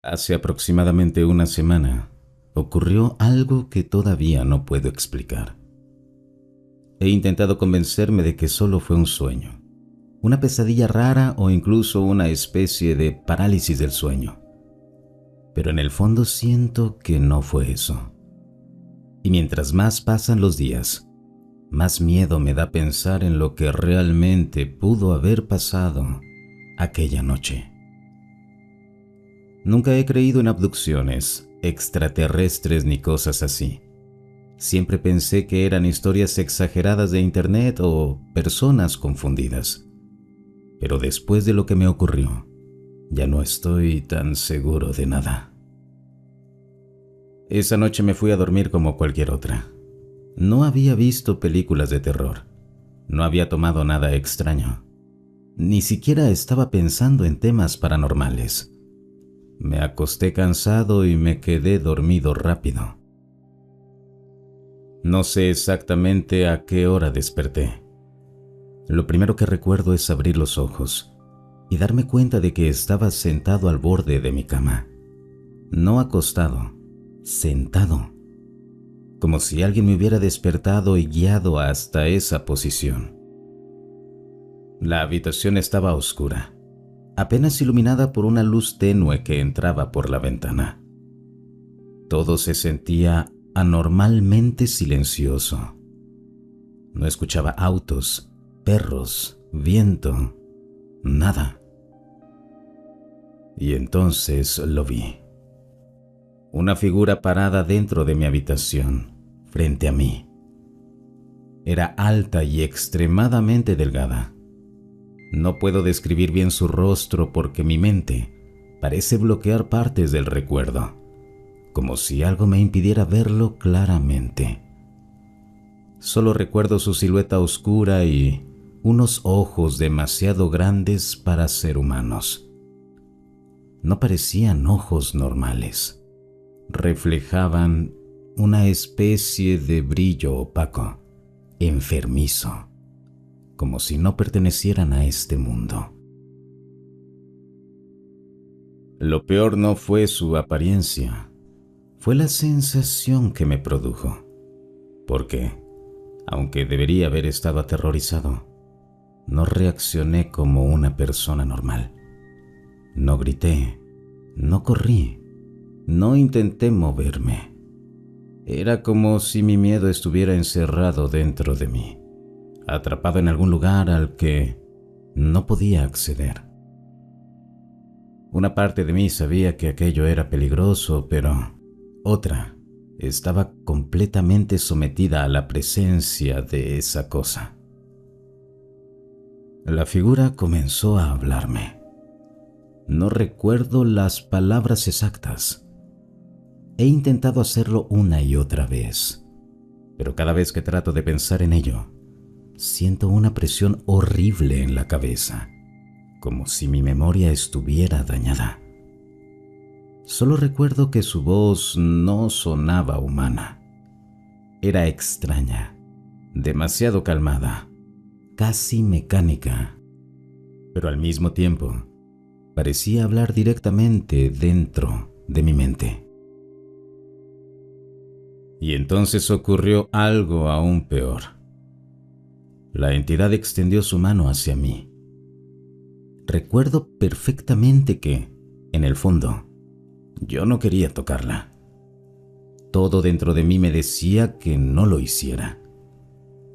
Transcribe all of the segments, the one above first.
Hace aproximadamente una semana ocurrió algo que todavía no puedo explicar. He intentado convencerme de que solo fue un sueño, una pesadilla rara o incluso una especie de parálisis del sueño. Pero en el fondo siento que no fue eso. Y mientras más pasan los días, más miedo me da pensar en lo que realmente pudo haber pasado aquella noche. Nunca he creído en abducciones, extraterrestres ni cosas así. Siempre pensé que eran historias exageradas de internet o personas confundidas. Pero después de lo que me ocurrió, ya no estoy tan seguro de nada. Esa noche me fui a dormir como cualquier otra. No había visto películas de terror. No había tomado nada extraño. Ni siquiera estaba pensando en temas paranormales. Me acosté cansado y me quedé dormido rápido. No sé exactamente a qué hora desperté. Lo primero que recuerdo es abrir los ojos y darme cuenta de que estaba sentado al borde de mi cama. No acostado, sentado. Como si alguien me hubiera despertado y guiado hasta esa posición. La habitación estaba oscura, apenas iluminada por una luz tenue que entraba por la ventana. Todo se sentía anormalmente silencioso. No escuchaba autos, perros, viento, nada. Y entonces lo vi. Una figura parada dentro de mi habitación, frente a mí. Era alta y extremadamente delgada. No puedo describir bien su rostro porque mi mente parece bloquear partes del recuerdo, como si algo me impidiera verlo claramente. Solo recuerdo su silueta oscura y unos ojos demasiado grandes para ser humanos. No parecían ojos normales. Reflejaban una especie de brillo opaco, enfermizo, como si no pertenecieran a este mundo. Lo peor no fue su apariencia, fue la sensación que me produjo, porque, aunque debería haber estado aterrorizado, no reaccioné como una persona normal. No grité, no corrí, no intenté moverme. Era como si mi miedo estuviera encerrado dentro de mí, atrapado en algún lugar al que no podía acceder. Una parte de mí sabía que aquello era peligroso, pero otra estaba completamente sometida a la presencia de esa cosa. La figura comenzó a hablarme. No recuerdo las palabras exactas. He intentado hacerlo una y otra vez, pero cada vez que trato de pensar en ello, siento una presión horrible en la cabeza, como si mi memoria estuviera dañada. Solo recuerdo que su voz no sonaba humana. Era extraña, demasiado calmada, casi mecánica, pero al mismo tiempo parecía hablar directamente dentro de mi mente. Y entonces ocurrió algo aún peor. La entidad extendió su mano hacia mí. Recuerdo perfectamente que, en el fondo, yo no quería tocarla. Todo dentro de mí me decía que no lo hiciera.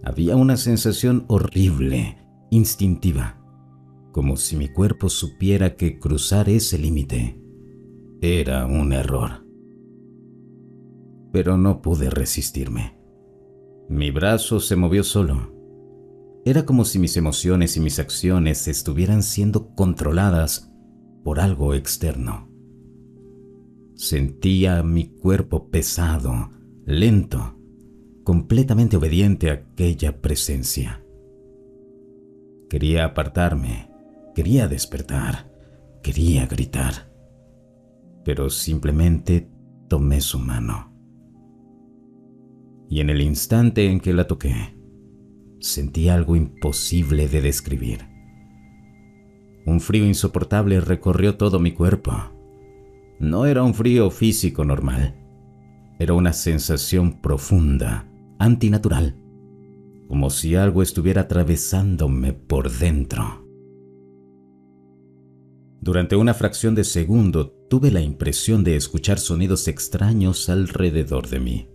Había una sensación horrible, instintiva, como si mi cuerpo supiera que cruzar ese límite era un error. Pero no pude resistirme. Mi brazo se movió solo. Era como si mis emociones y mis acciones estuvieran siendo controladas por algo externo. Sentía mi cuerpo pesado, lento, completamente obediente a aquella presencia. Quería apartarme, quería despertar, quería gritar, pero simplemente tomé su mano. Y en el instante en que la toqué, sentí algo imposible de describir. Un frío insoportable recorrió todo mi cuerpo. No era un frío físico normal. Era una sensación profunda, antinatural, como si algo estuviera atravesándome por dentro. Durante una fracción de segundo tuve la impresión de escuchar sonidos extraños alrededor de mí.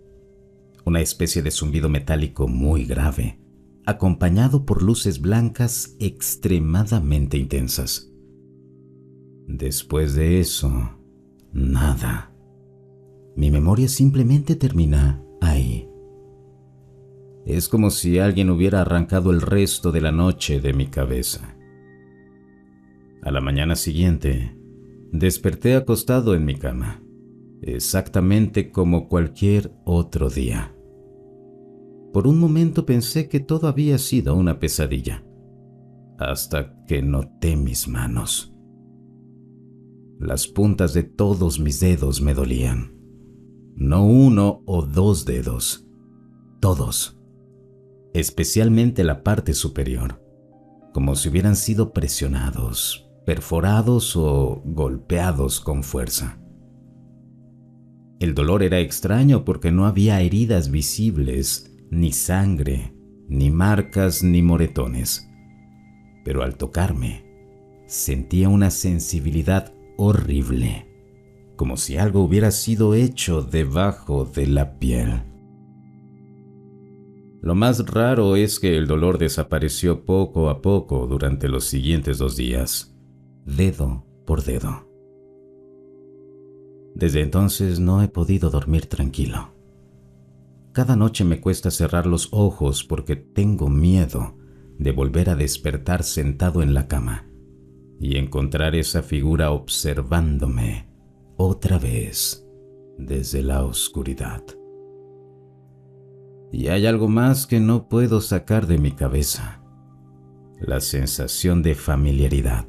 Una especie de zumbido metálico muy grave, acompañado por luces blancas extremadamente intensas. Después de eso, nada. Mi memoria simplemente termina ahí. Es como si alguien hubiera arrancado el resto de la noche de mi cabeza. A la mañana siguiente, desperté acostado en mi cama, exactamente como cualquier otro día. Por un momento pensé que todo había sido una pesadilla, hasta que noté mis manos. Las puntas de todos mis dedos me dolían. No uno o dos dedos, todos, especialmente la parte superior, como si hubieran sido presionados, perforados o golpeados con fuerza. El dolor era extraño porque no había heridas visibles, ni sangre, ni marcas, ni moretones. Pero al tocarme, sentía una sensibilidad horrible, como si algo hubiera sido hecho debajo de la piel. Lo más raro es que el dolor desapareció poco a poco durante los siguientes 2 días, dedo por dedo. Desde entonces no he podido dormir tranquilo. Cada noche me cuesta cerrar los ojos porque tengo miedo de volver a despertar sentado en la cama y encontrar esa figura observándome otra vez desde la oscuridad. Y hay algo más que no puedo sacar de mi cabeza: la sensación de familiaridad.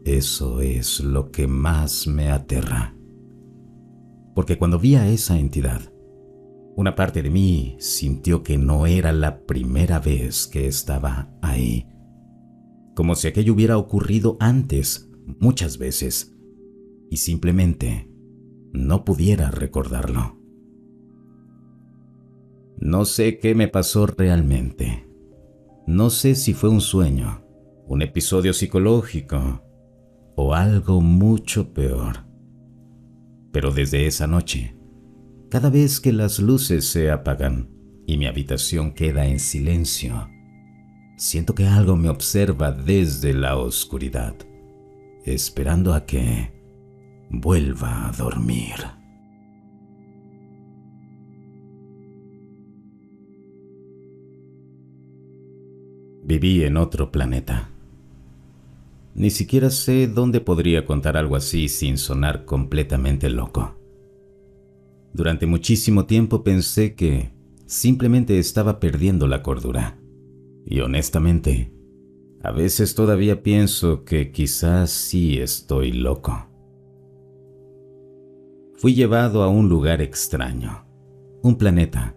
Eso es lo que más me aterra. Porque cuando vi a esa entidad, una parte de mí sintió que no era la primera vez que estaba ahí, como si aquello hubiera ocurrido antes, muchas veces, y simplemente no pudiera recordarlo. No sé qué me pasó realmente. No sé si fue un sueño, un episodio psicológico o algo mucho peor. Pero desde esa noche, cada vez que las luces se apagan y mi habitación queda en silencio, siento que algo me observa desde la oscuridad, esperando a que vuelva a dormir. Viví en otro planeta. Ni siquiera sé dónde podría contar algo así sin sonar completamente loco. Durante muchísimo tiempo pensé que simplemente estaba perdiendo la cordura. Y honestamente, a veces todavía pienso que quizás sí estoy loco. Fui llevado a un lugar extraño, un planeta,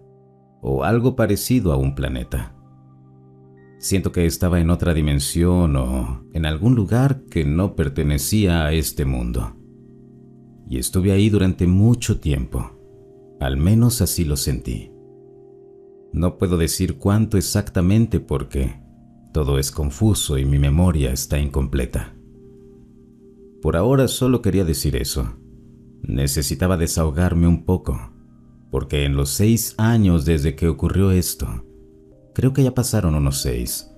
o algo parecido a un planeta. Siento que estaba en otra dimensión o en algún lugar que no pertenecía a este mundo. Y estuve ahí durante mucho tiempo. Al menos así lo sentí. No puedo decir cuánto exactamente porque todo es confuso y mi memoria está incompleta. Por ahora solo quería decir eso. Necesitaba desahogarme un poco, porque en los 6 años desde que ocurrió esto, creo que ya pasaron unos 6,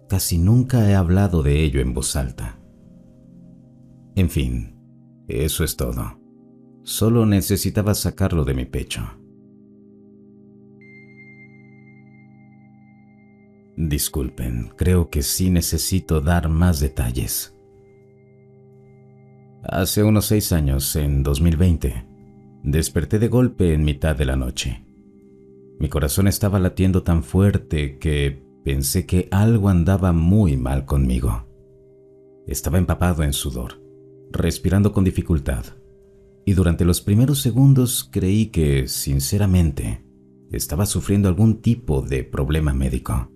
casi nunca he hablado de ello en voz alta. En fin, eso es todo. Solo necesitaba sacarlo de mi pecho. Disculpen, creo que sí necesito dar más detalles. Hace unos 6 años, en 2020, desperté de golpe en mitad de la noche. Mi corazón estaba latiendo tan fuerte que pensé que algo andaba muy mal conmigo. Estaba empapado en sudor, respirando con dificultad, y durante los primeros segundos creí que, sinceramente, estaba sufriendo algún tipo de problema médico.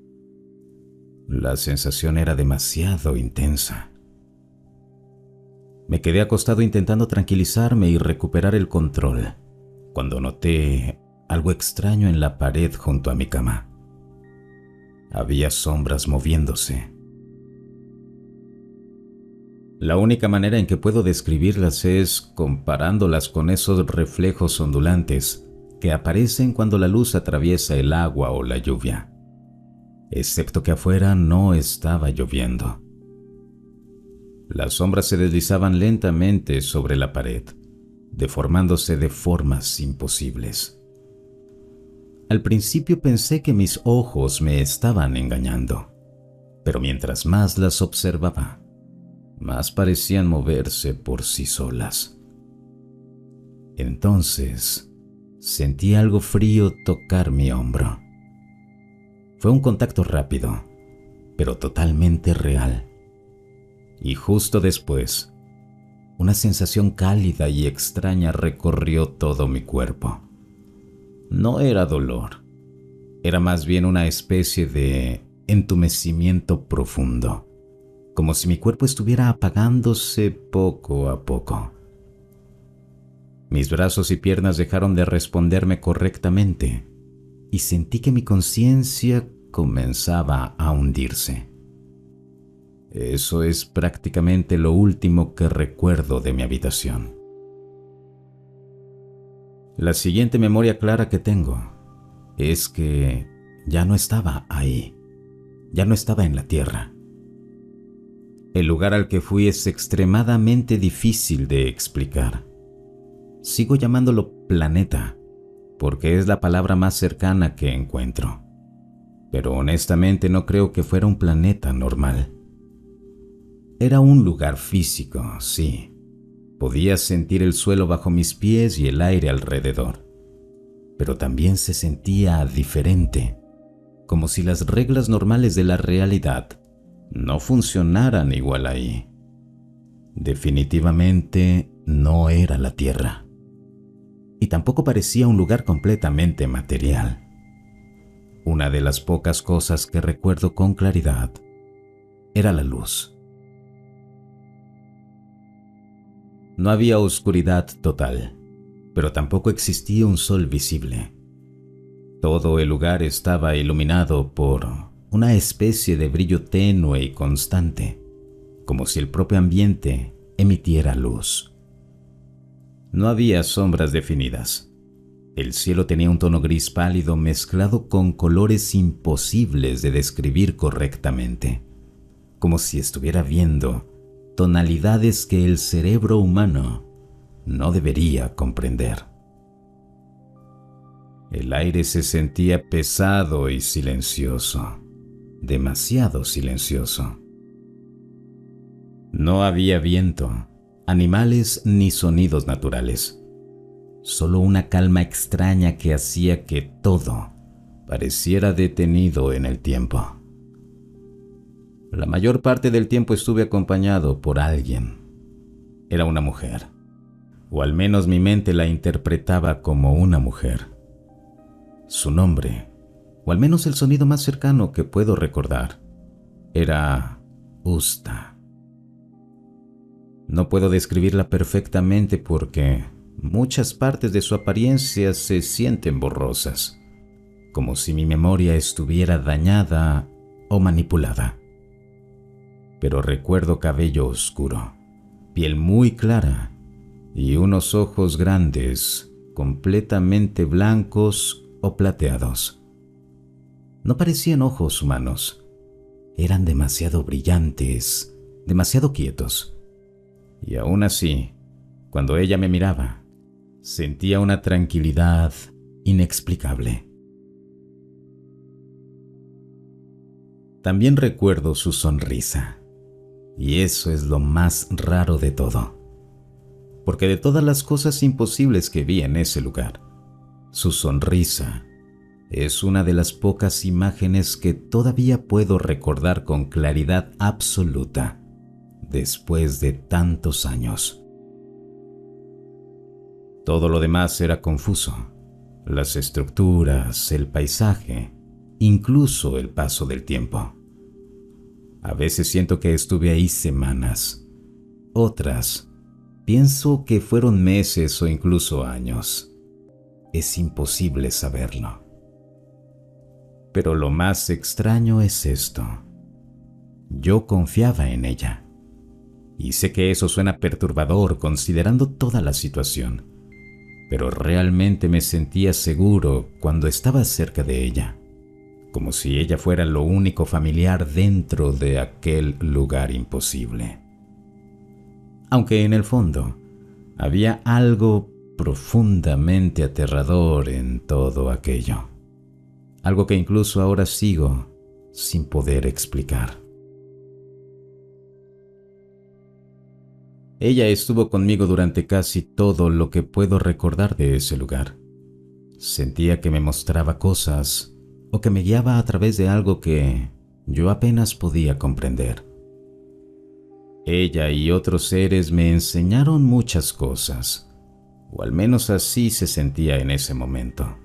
La sensación era demasiado intensa. Me quedé acostado intentando tranquilizarme y recuperar el control, cuando noté algo extraño en la pared junto a mi cama. Había sombras moviéndose. La única manera en que puedo describirlas es comparándolas con esos reflejos ondulantes que aparecen cuando la luz atraviesa el agua o la lluvia, excepto que afuera no estaba lloviendo. Las sombras se deslizaban lentamente sobre la pared, deformándose de formas imposibles. Al principio pensé que mis ojos me estaban engañando, pero mientras más las observaba, más parecían moverse por sí solas. Entonces, sentí algo frío tocar mi hombro. Fue un contacto rápido, pero totalmente real. Y justo después, una sensación cálida y extraña recorrió todo mi cuerpo. No era dolor, era más bien una especie de entumecimiento profundo, como si mi cuerpo estuviera apagándose poco a poco. Mis brazos y piernas dejaron de responderme correctamente y sentí que mi conciencia comenzaba a hundirse. Eso es prácticamente lo último que recuerdo de mi habitación. La siguiente memoria clara que tengo es que ya no estaba ahí, ya no estaba en la Tierra. El lugar al que fui es extremadamente difícil de explicar. Sigo llamándolo planeta, porque es la palabra más cercana que encuentro. Pero honestamente no creo que fuera un planeta normal. Era un lugar físico, sí. Podía sentir el suelo bajo mis pies y el aire alrededor. Pero también se sentía diferente, como si las reglas normales de la realidad no funcionaran igual ahí. Definitivamente no era la Tierra. Y tampoco parecía un lugar completamente material. Una de las pocas cosas que recuerdo con claridad era la luz. No había oscuridad total, pero tampoco existía un sol visible. Todo el lugar estaba iluminado por una especie de brillo tenue y constante, como si el propio ambiente emitiera luz. No había sombras definidas. El cielo tenía un tono gris pálido mezclado con colores imposibles de describir correctamente, como si estuviera viendo tonalidades que el cerebro humano no debería comprender. El aire se sentía pesado y silencioso, demasiado silencioso. No había viento, animales ni sonidos naturales, solo una calma extraña que hacía que todo pareciera detenido en el tiempo. La mayor parte del tiempo estuve acompañado por alguien. Era una mujer, o al menos mi mente la interpretaba como una mujer. Su nombre, o al menos el sonido más cercano que puedo recordar, era Usta. No puedo describirla perfectamente porque muchas partes de su apariencia se sienten borrosas, como si mi memoria estuviera dañada o manipulada. Pero recuerdo cabello oscuro, piel muy clara y unos ojos grandes, completamente blancos o plateados. No parecían ojos humanos, eran demasiado brillantes, demasiado quietos. Y aún así, cuando ella me miraba, sentía una tranquilidad inexplicable. También recuerdo su sonrisa. Y eso es lo más raro de todo. Porque de todas las cosas imposibles que vi en ese lugar, su sonrisa es una de las pocas imágenes que todavía puedo recordar con claridad absoluta después de tantos años. Todo lo demás era confuso. Las estructuras, el paisaje, incluso el paso del tiempo. A veces siento que estuve ahí semanas, otras Pienso que fueron meses o incluso años. Es imposible saberlo. Pero lo más extraño es esto. Yo confiaba en ella. Y sé que eso suena perturbador considerando toda la situación, pero realmente me sentía seguro cuando estaba cerca de ella, como si ella fuera lo único familiar dentro de aquel lugar imposible. Aunque en el fondo había algo profundamente aterrador en todo aquello, algo que incluso ahora sigo sin poder explicar. Ella estuvo conmigo durante casi todo lo que puedo recordar de ese lugar. Sentía que me mostraba cosas o que me guiaba a través de algo que yo apenas podía comprender. Ella y otros seres me enseñaron muchas cosas, o al menos así se sentía en ese momento.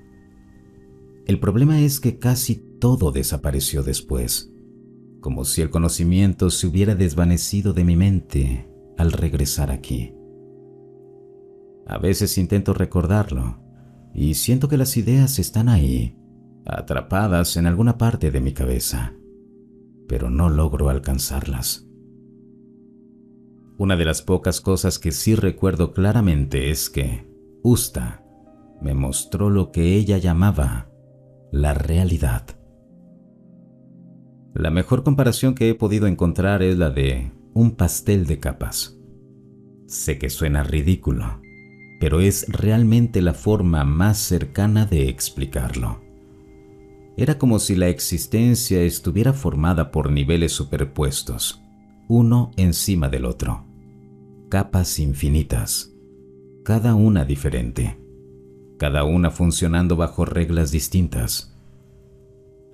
El problema es que casi todo desapareció después, como si el conocimiento se hubiera desvanecido de mi mente al regresar aquí. A veces intento recordarlo y siento que las ideas están ahí, atrapadas en alguna parte de mi cabeza, pero no logro alcanzarlas. Una de las pocas cosas que sí recuerdo claramente es que Usta me mostró lo que ella llamaba la realidad. La mejor comparación que he podido encontrar es la de un pastel de capas. Sé que suena ridículo, pero es realmente la forma más cercana de explicarlo. Era como si la existencia estuviera formada por niveles superpuestos, uno encima del otro. Capas infinitas, cada una diferente, cada una funcionando bajo reglas distintas.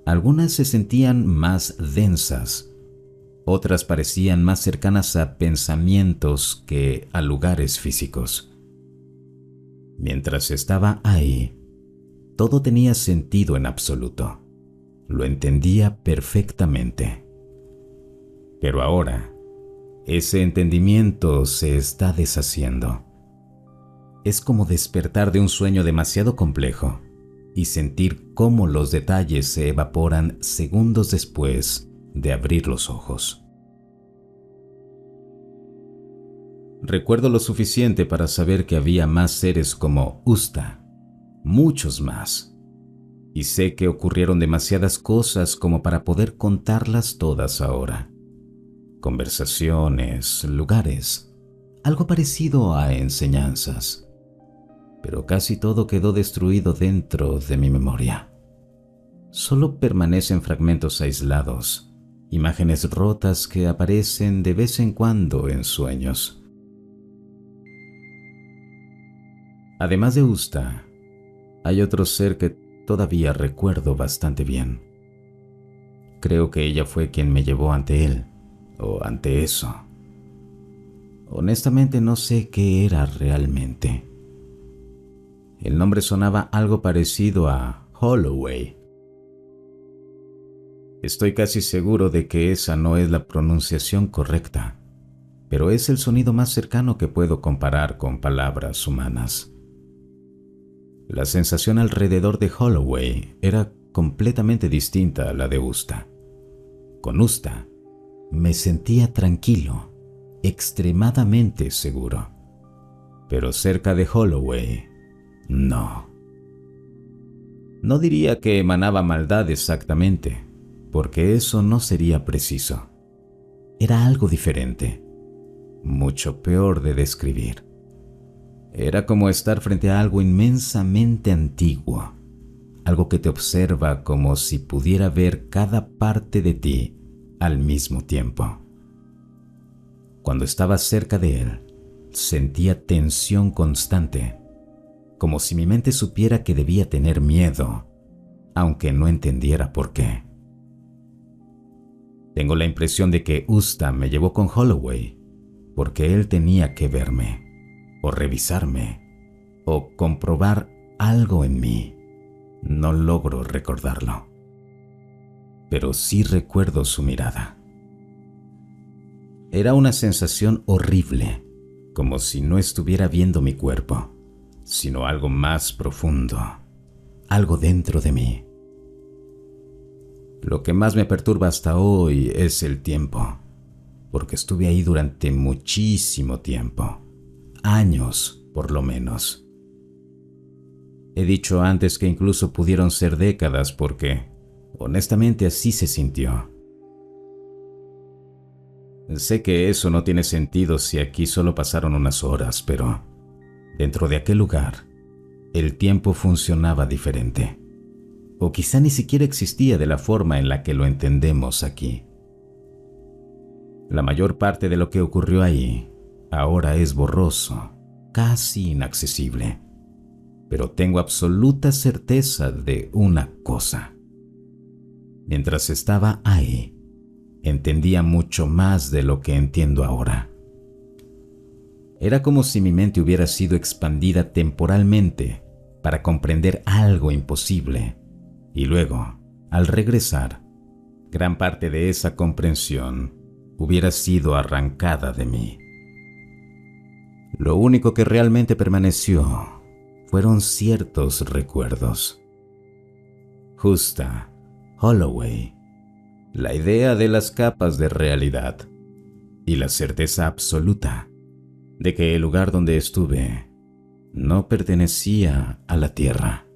Algunas se sentían más densas, otras parecían más cercanas a pensamientos que a lugares físicos. Mientras estaba ahí, todo tenía sentido en absoluto. Lo entendía perfectamente. Pero ahora, ese entendimiento se está deshaciendo. Es como despertar de un sueño demasiado complejo y sentir cómo los detalles se evaporan segundos después de abrir los ojos. Recuerdo lo suficiente para saber que había más seres como Usta, muchos más, y sé que ocurrieron demasiadas cosas como para poder contarlas todas ahora. Conversaciones, lugares, algo parecido a enseñanzas, pero casi todo quedó destruido dentro de mi memoria. Solo permanecen fragmentos aislados, imágenes rotas que aparecen de vez en cuando en sueños. Además de Usta, hay otro ser que todavía recuerdo bastante bien. Creo que ella fue quien me llevó ante él, o ante eso. Honestamente no sé qué era realmente. El nombre sonaba algo parecido a Holloway. Estoy casi seguro de que esa no es la pronunciación correcta, pero es el sonido más cercano que puedo comparar con palabras humanas. La sensación alrededor de Holloway era completamente distinta a la de Usta. Con Usta me sentía tranquilo, extremadamente seguro, pero cerca de Holloway, no. No diría que emanaba maldad exactamente, porque eso no sería preciso. Era algo diferente, mucho peor de describir. Era como estar frente a algo inmensamente antiguo, algo que te observa como si pudiera ver cada parte de ti al mismo tiempo. Cuando estaba cerca de él, sentía tensión constante, como si mi mente supiera que debía tener miedo, aunque no entendiera por qué. Tengo la impresión de que Usta me llevó con Holloway porque él tenía que verme, o revisarme, o comprobar algo en mí. No logro recordarlo, pero sí recuerdo su mirada. Era una sensación horrible, como si no estuviera viendo mi cuerpo, sino algo más profundo, algo dentro de mí. Lo que más me perturba hasta hoy es el tiempo, porque estuve ahí durante muchísimo tiempo, años por lo menos. He dicho antes que incluso pudieron ser décadas porque, honestamente, así se sintió. Sé que eso no tiene sentido si aquí solo pasaron unas horas, pero dentro de aquel lugar, el tiempo funcionaba diferente. O quizá ni siquiera existía de la forma en la que lo entendemos aquí. La mayor parte de lo que ocurrió ahí ahora es borroso, casi inaccesible. Pero tengo absoluta certeza de una cosa. Mientras estaba ahí, entendía mucho más de lo que entiendo ahora. Era como si mi mente hubiera sido expandida temporalmente para comprender algo imposible, y luego, al regresar, gran parte de esa comprensión hubiera sido arrancada de mí. Lo único que realmente permaneció fueron ciertos recuerdos. Justa, Holloway, la idea de las capas de realidad y la certeza absoluta de que el lugar donde estuve no pertenecía a la Tierra.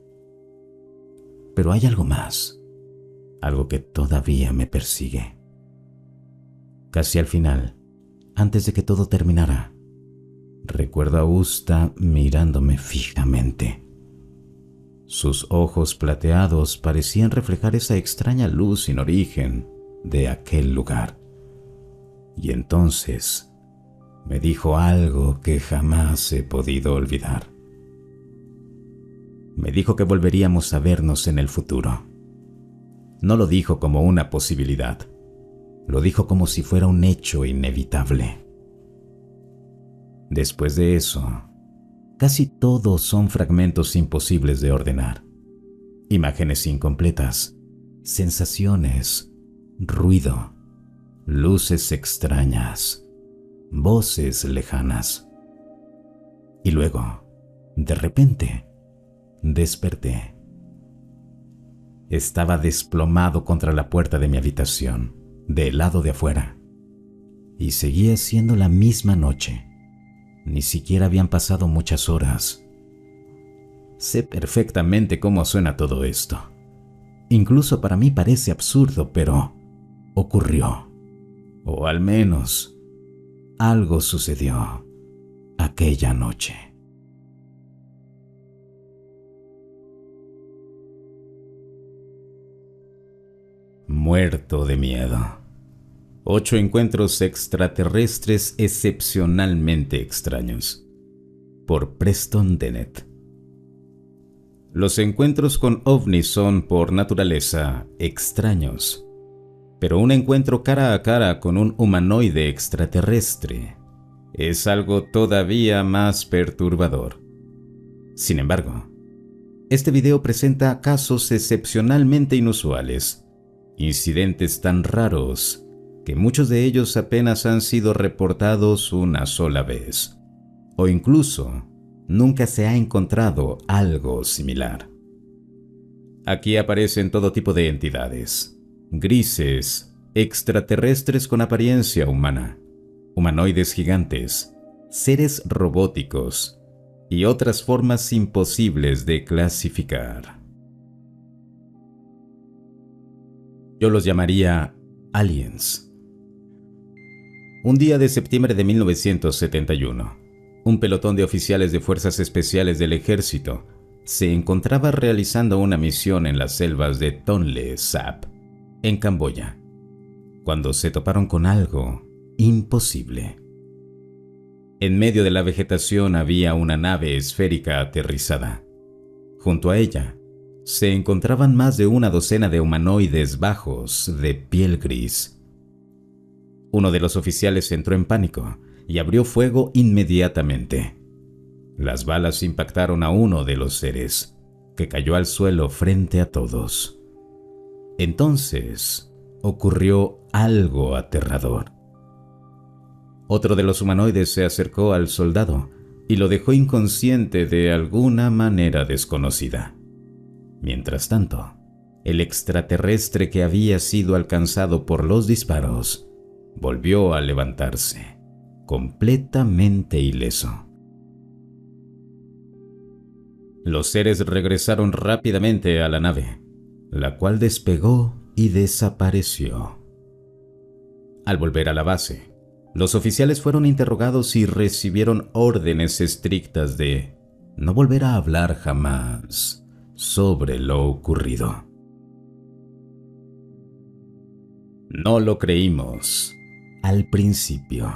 Pero hay algo más, algo que todavía me persigue. Casi al final, antes de que todo terminara, recuerdo a Usta mirándome fijamente. Sus ojos plateados parecían reflejar esa extraña luz sin origen de aquel lugar. Y entonces me dijo algo que jamás he podido olvidar. Me dijo que volveríamos a vernos en el futuro. No lo dijo como una posibilidad, lo dijo como si fuera un hecho inevitable. Después de eso, casi todos son fragmentos imposibles de ordenar. Imágenes incompletas, sensaciones, ruido, luces extrañas, voces lejanas. Y luego, de repente, desperté. Estaba desplomado contra la puerta de mi habitación, del lado de afuera, y seguía siendo la misma noche. Ni siquiera habían pasado muchas horas. Sé perfectamente cómo suena todo esto. Incluso para mí parece absurdo, pero ocurrió. O al menos, algo sucedió aquella noche. Muerto de miedo. 8 encuentros extraterrestres excepcionalmente extraños. Por Preston Dennett. Los encuentros con ovnis son, por naturaleza, extraños. Pero un encuentro cara a cara con un humanoide extraterrestre es algo todavía más perturbador. Sin embargo, este video presenta casos excepcionalmente inusuales, incidentes tan raros que muchos de ellos apenas han sido reportados una sola vez, o incluso nunca se ha encontrado algo similar. Aquí aparecen todo tipo de entidades, grises, extraterrestres con apariencia humana, humanoides gigantes, seres robóticos y otras formas imposibles de clasificar. Yo los llamaría aliens. Un día de septiembre de 1971, un pelotón de oficiales de fuerzas especiales del ejército se encontraba realizando una misión en las selvas de Tonle Sap, en Camboya, cuando se toparon con algo imposible. En medio de la vegetación había una nave esférica aterrizada. Junto a ella se encontraban más de una docena de humanoides bajos de piel gris. Uno de los oficiales entró en pánico y abrió fuego inmediatamente. Las balas impactaron a uno de los seres, que cayó al suelo frente a todos. Entonces ocurrió algo aterrador. Otro de los humanoides se acercó al soldado y lo dejó inconsciente de alguna manera desconocida. Mientras tanto, el extraterrestre que había sido alcanzado por los disparos volvió a levantarse, completamente ileso. Los seres regresaron rápidamente a la nave, la cual despegó y desapareció. Al volver a la base, los oficiales fueron interrogados y recibieron órdenes estrictas de no volver a hablar jamás sobre lo ocurrido. No lo creímos al principio.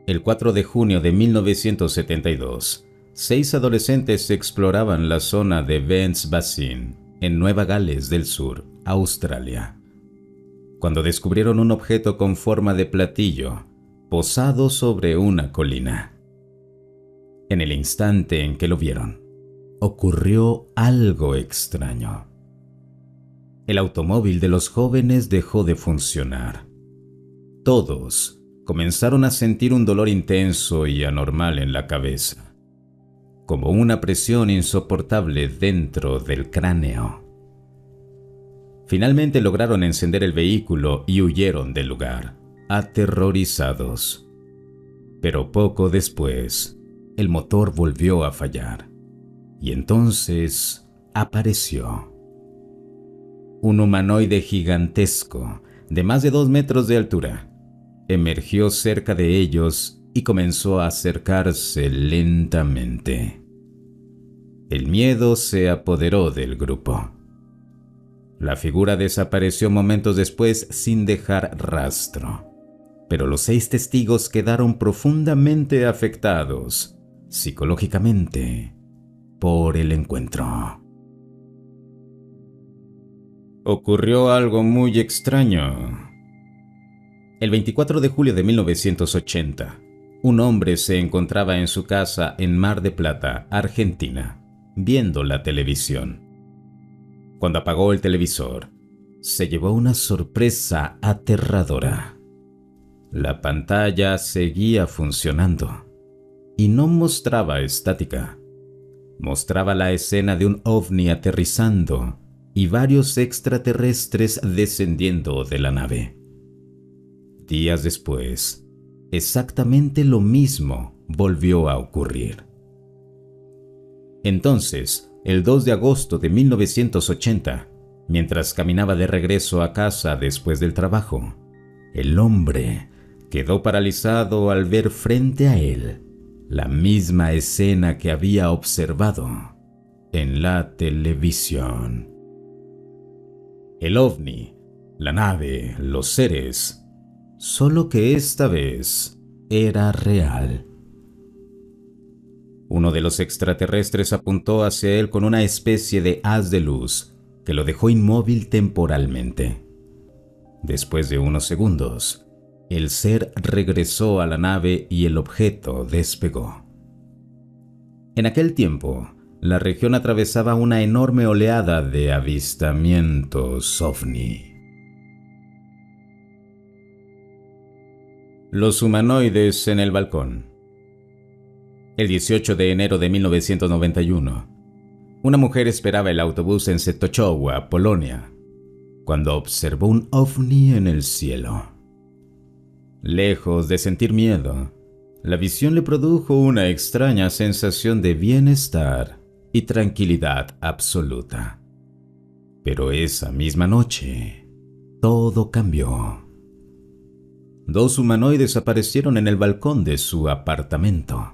El 4 de junio de 1972, 6 adolescentes exploraban la zona de Vents Basin, en Nueva Gales del Sur, Australia, cuando descubrieron un objeto con forma de platillo posado sobre una colina. En el instante en que lo vieron, ocurrió algo extraño. El automóvil de los jóvenes dejó de funcionar. Todos comenzaron a sentir un dolor intenso y anormal en la cabeza, como una presión insoportable dentro del cráneo. Finalmente lograron encender el vehículo y huyeron del lugar, aterrorizados. Pero poco después, el motor volvió a fallar, y entonces apareció un humanoide gigantesco de más de 2 metros de altura. Emergió cerca de ellos y comenzó a acercarse lentamente. El miedo se apoderó del grupo. La figura desapareció momentos después sin dejar rastro, pero los 6 testigos quedaron profundamente afectados psicológicamente por el encuentro. Ocurrió algo muy extraño. El 24 de julio de 1980, un hombre se encontraba en su casa en Mar del Plata, Argentina, viendo la televisión. Cuando apagó el televisor, se llevó una sorpresa aterradora. La pantalla seguía funcionando y no mostraba estática. Mostraba la escena de un ovni aterrizando y varios extraterrestres descendiendo de la nave. Días después, exactamente lo mismo volvió a ocurrir. Entonces, el 2 de agosto de 1980, mientras caminaba de regreso a casa después del trabajo, el hombre quedó paralizado al ver frente a él la misma escena que había observado en la televisión. El ovni, la nave, los seres, solo que esta vez era real. Uno de los extraterrestres apuntó hacia él con una especie de haz de luz que lo dejó inmóvil temporalmente. Después de unos segundos, el ser regresó a la nave y el objeto despegó. En aquel tiempo, la región atravesaba una enorme oleada de avistamientos ovni. Los humanoides en el balcón. El 18 de enero de 1991, una mujer esperaba el autobús en Częstochowa, Polonia, cuando observó un ovni en el cielo. Lejos de sentir miedo, la visión le produjo una extraña sensación de bienestar y tranquilidad absoluta. Pero esa misma noche, todo cambió. 2 humanoides aparecieron en el balcón de su apartamento.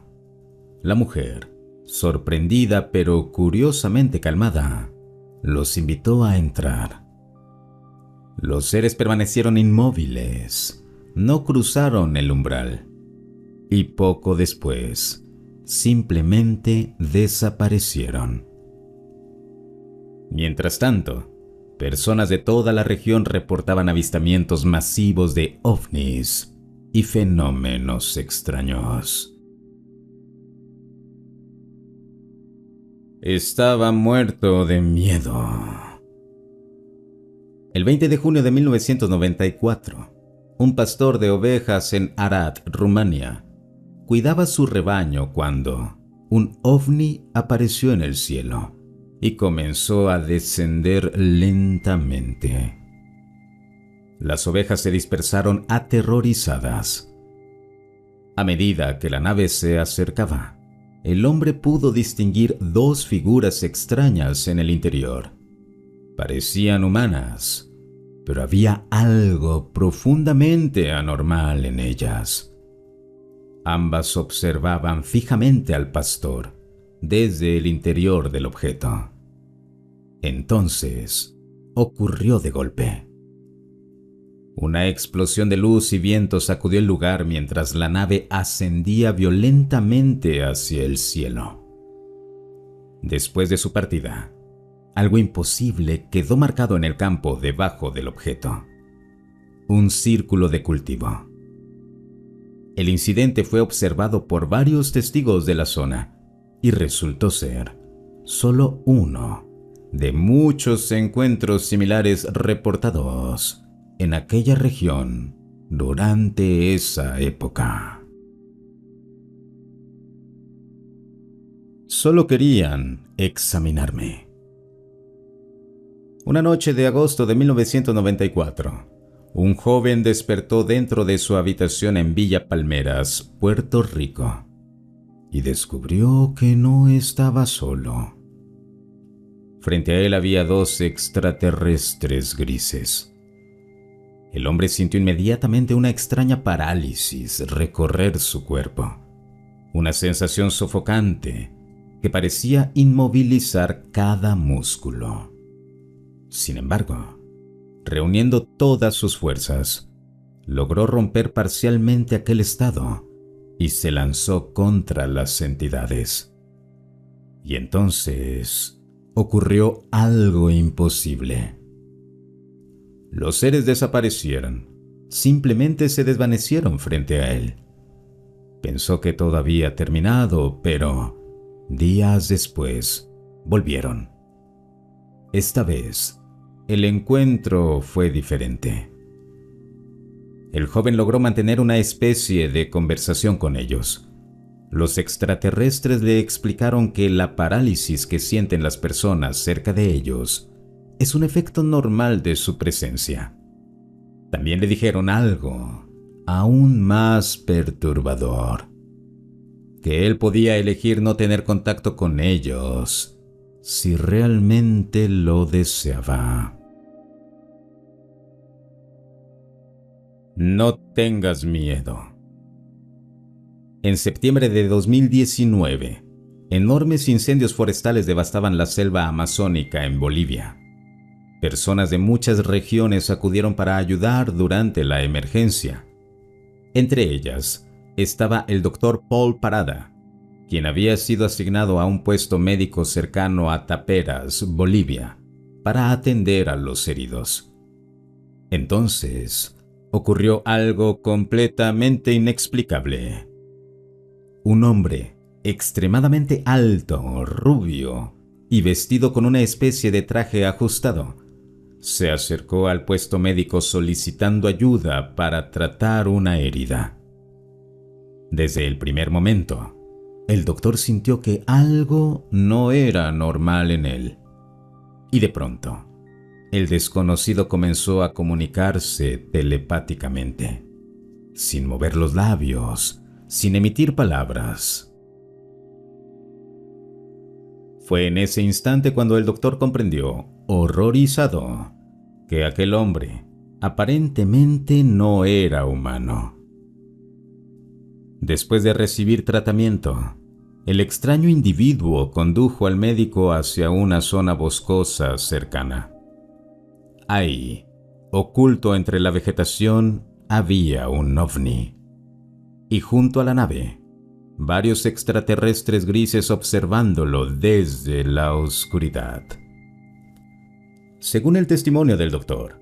La mujer, sorprendida pero curiosamente calmada, los invitó a entrar. Los seres permanecieron inmóviles, no cruzaron el umbral y poco después simplemente desaparecieron. Mientras tanto, personas de toda la región reportaban avistamientos masivos de ovnis y fenómenos extraños. Estaba muerto de miedo. El 20 de junio de 1994, un pastor de ovejas en Arad, Rumania, cuidaba su rebaño cuando un ovni apareció en el cielo y comenzó a descender lentamente. Las ovejas se dispersaron aterrorizadas. A medida que la nave se acercaba, el hombre pudo distinguir dos figuras extrañas en el interior. Parecían humanas, pero había algo profundamente anormal en ellas. Ambas observaban fijamente al pastor desde el interior del objeto. Entonces, ocurrió de golpe. Una explosión de luz y viento sacudió el lugar mientras la nave ascendía violentamente hacia el cielo. Después de su partida, algo imposible quedó marcado en el campo debajo del objeto: un círculo de cultivo. El incidente fue observado por varios testigos de la zona y resultó ser solo uno de muchos encuentros similares reportados en aquella región durante esa época. Solo querían examinarme. Una noche de agosto de 1994, un joven despertó dentro de su habitación en Villa Palmeras, Puerto Rico, y descubrió que no estaba solo. Frente a él había dos extraterrestres grises. El hombre sintió inmediatamente una extraña parálisis recorrer su cuerpo, una sensación sofocante que parecía inmovilizar cada músculo. Sin embargo, reuniendo todas sus fuerzas, logró romper parcialmente aquel estado y se lanzó contra las entidades. Y entonces ocurrió algo imposible. Los seres desaparecieron, simplemente se desvanecieron frente a él. Pensó que todo había terminado, pero días después volvieron. Esta vez, el encuentro fue diferente. El joven logró mantener una especie de conversación con ellos. Los extraterrestres le explicaron que la parálisis que sienten las personas cerca de ellos es un efecto normal de su presencia. También le dijeron algo aún más perturbador: que él podía elegir no tener contacto con ellos si realmente lo deseaba. No tengas miedo. En septiembre de 2019, enormes incendios forestales devastaban la selva amazónica en Bolivia. Personas de muchas regiones acudieron para ayudar durante la emergencia. Entre ellas estaba el doctor Paul Parada, quien había sido asignado a un puesto médico cercano a Taperas, Bolivia, para atender a los heridos. Entonces, ocurrió algo completamente inexplicable. Un hombre extremadamente alto, rubio y vestido con una especie de traje ajustado se acercó al puesto médico solicitando ayuda para tratar una herida. Desde el primer momento, el doctor sintió que algo no era normal en él. Y de pronto, el desconocido comenzó a comunicarse telepáticamente, sin mover los labios, sin emitir palabras. Fue en ese instante cuando el doctor comprendió, horrorizado, que aquel hombre aparentemente no era humano. Después de recibir tratamiento, el extraño individuo condujo al médico hacia una zona boscosa cercana. Ahí, oculto entre la vegetación, había un ovni. Y junto a la nave, varios extraterrestres grises observándolo desde la oscuridad. Según el testimonio del doctor,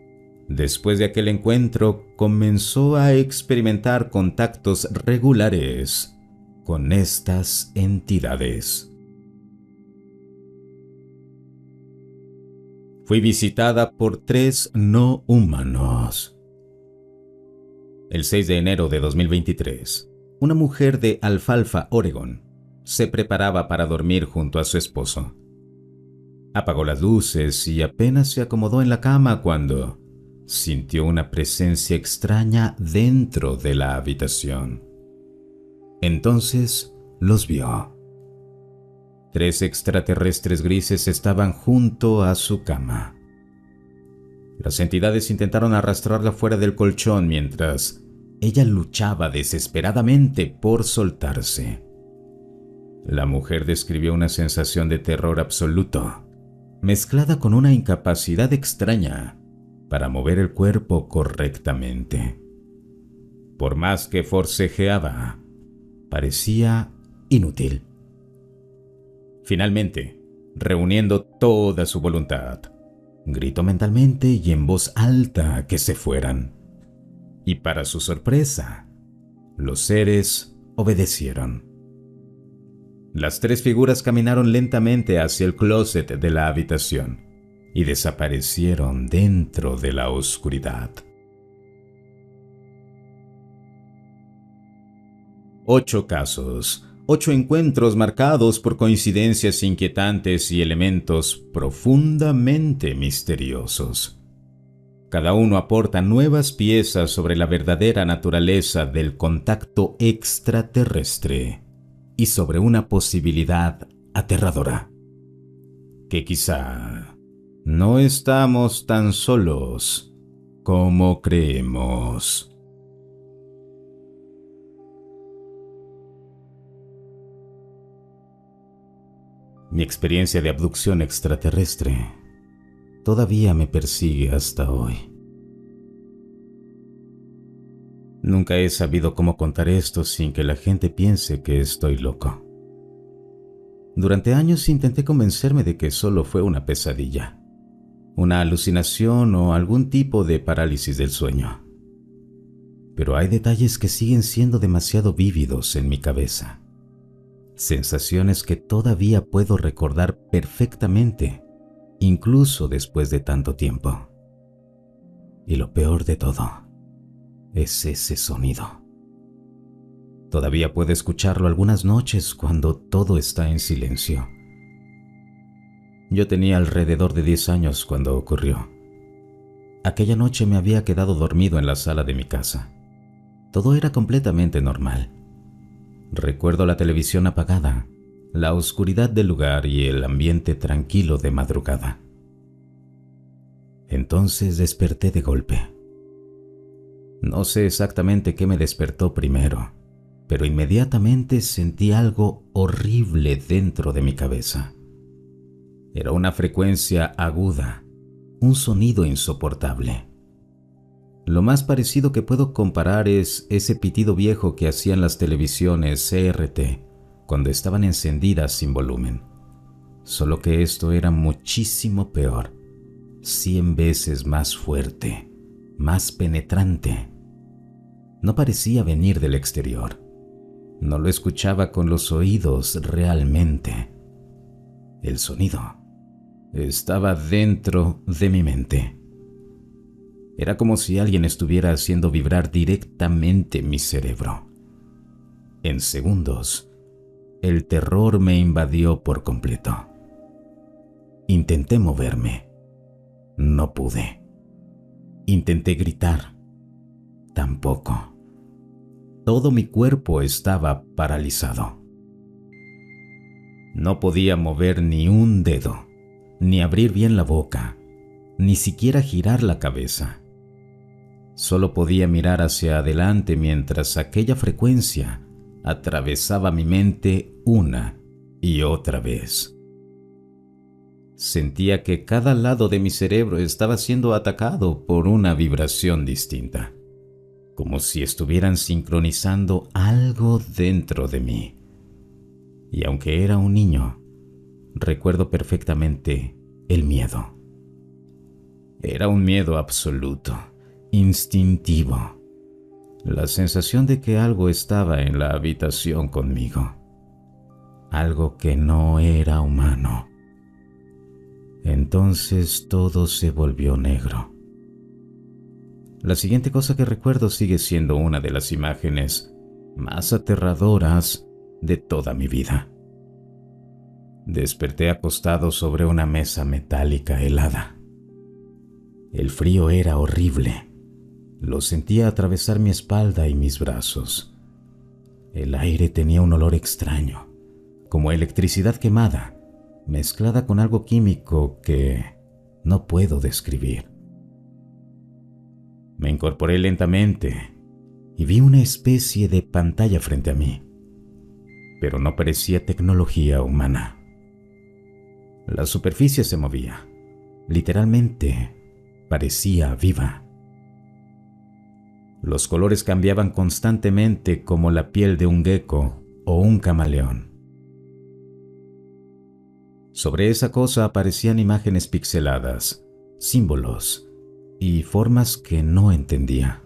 después de aquel encuentro comenzó a experimentar contactos regulares con estas entidades. Fui visitada por 3 no humanos. El 6 de enero de 2023, una mujer de Alfalfa, Oregón, se preparaba para dormir junto a su esposo. Apagó las luces y apenas se acomodó en la cama cuando sintió una presencia extraña dentro de la habitación. Entonces los vio. 3 extraterrestres grises estaban junto a su cama. Las entidades intentaron arrastrarla fuera del colchón mientras ella luchaba desesperadamente por soltarse. La mujer describió una sensación de terror absoluto, mezclada con una incapacidad extraña para mover el cuerpo correctamente. Por más que forcejeaba, parecía inútil. Finalmente, reuniendo toda su voluntad, gritó mentalmente y en voz alta que se fueran. Y para su sorpresa, los seres obedecieron. Las 3 figuras caminaron lentamente hacia el closet de la habitación y desaparecieron dentro de la oscuridad. 8 casos, 8 encuentros marcados por coincidencias inquietantes y elementos profundamente misteriosos. Cada uno aporta nuevas piezas sobre la verdadera naturaleza del contacto extraterrestre y sobre una posibilidad aterradora. Que quizá no estamos tan solos como creemos. Mi experiencia de abducción extraterrestre todavía me persigue hasta hoy. Nunca he sabido cómo contar esto sin que la gente piense que estoy loco. Durante años intenté convencerme de que solo fue una pesadilla, una alucinación o algún tipo de parálisis del sueño. Pero hay detalles que siguen siendo demasiado vívidos en mi cabeza. Sensaciones que todavía puedo recordar perfectamente, incluso después de tanto tiempo. Y lo peor de todo es ese sonido. Todavía puedo escucharlo algunas noches cuando todo está en silencio. Yo tenía alrededor de 10 años cuando ocurrió. Aquella noche me había quedado dormido en la sala de mi casa. Todo era completamente normal. Recuerdo la televisión apagada, la oscuridad del lugar y el ambiente tranquilo de madrugada. Entonces desperté de golpe. No sé exactamente qué me despertó primero, pero inmediatamente sentí algo horrible dentro de mi cabeza. Era una frecuencia aguda, un sonido insoportable. Lo más parecido que puedo comparar es ese pitido viejo que hacían las televisiones CRT cuando estaban encendidas sin volumen. Solo que esto era muchísimo peor, 100 veces más fuerte, más penetrante. No parecía venir del exterior. No lo escuchaba con los oídos realmente. El sonido estaba dentro de mi mente. Era como si alguien estuviera haciendo vibrar directamente mi cerebro. En segundos, el terror me invadió por completo. Intenté moverme. No pude. Intenté gritar. Tampoco. Todo mi cuerpo estaba paralizado. No podía mover ni un dedo, ni abrir bien la boca, ni siquiera girar la cabeza. Solo podía mirar hacia adelante mientras aquella frecuencia atravesaba mi mente una y otra vez. Sentía que cada lado de mi cerebro estaba siendo atacado por una vibración distinta, como si estuvieran sincronizando algo dentro de mí. Y aunque era un niño, recuerdo perfectamente el miedo. Era un miedo absoluto, instintivo. La sensación de que algo estaba en la habitación conmigo. Algo que no era humano. Entonces todo se volvió negro. La siguiente cosa que recuerdo sigue siendo una de las imágenes más aterradoras de toda mi vida. Desperté acostado sobre una mesa metálica helada. El frío era horrible. Lo sentía atravesar mi espalda y mis brazos. El aire tenía un olor extraño, como electricidad quemada, mezclada con algo químico que no puedo describir. Me incorporé lentamente y vi una especie de pantalla frente a mí, pero no parecía tecnología humana. La superficie se movía, literalmente parecía viva. Los colores cambiaban constantemente como la piel de un gecko o un camaleón. Sobre esa cosa aparecían imágenes pixeladas, símbolos y formas que no entendía.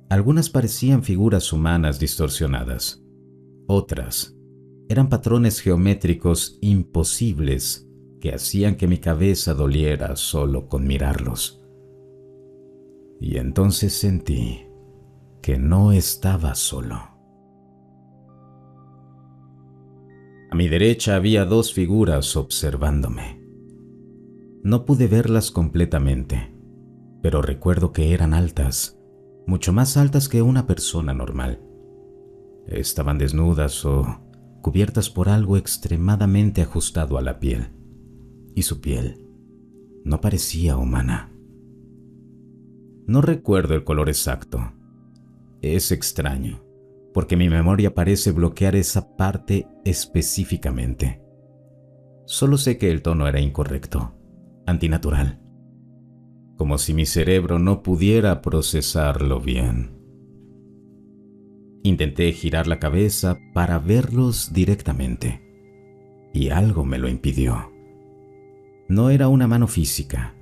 Algunas parecían figuras humanas distorsionadas. Otras eran patrones geométricos imposibles que hacían que mi cabeza doliera solo con mirarlos. Y entonces sentí que no estaba solo. A mi derecha había dos figuras observándome. No pude verlas completamente, pero recuerdo que eran altas, mucho más altas que una persona normal. Estaban desnudas o cubiertas por algo extremadamente ajustado a la piel, y su piel no parecía humana. No recuerdo el color exacto. Es extraño, porque mi memoria parece bloquear esa parte específicamente. Solo sé que el tono era incorrecto, antinatural, como si mi cerebro no pudiera procesarlo bien. Intenté girar la cabeza para verlos directamente, y algo me lo impidió. No era una mano física,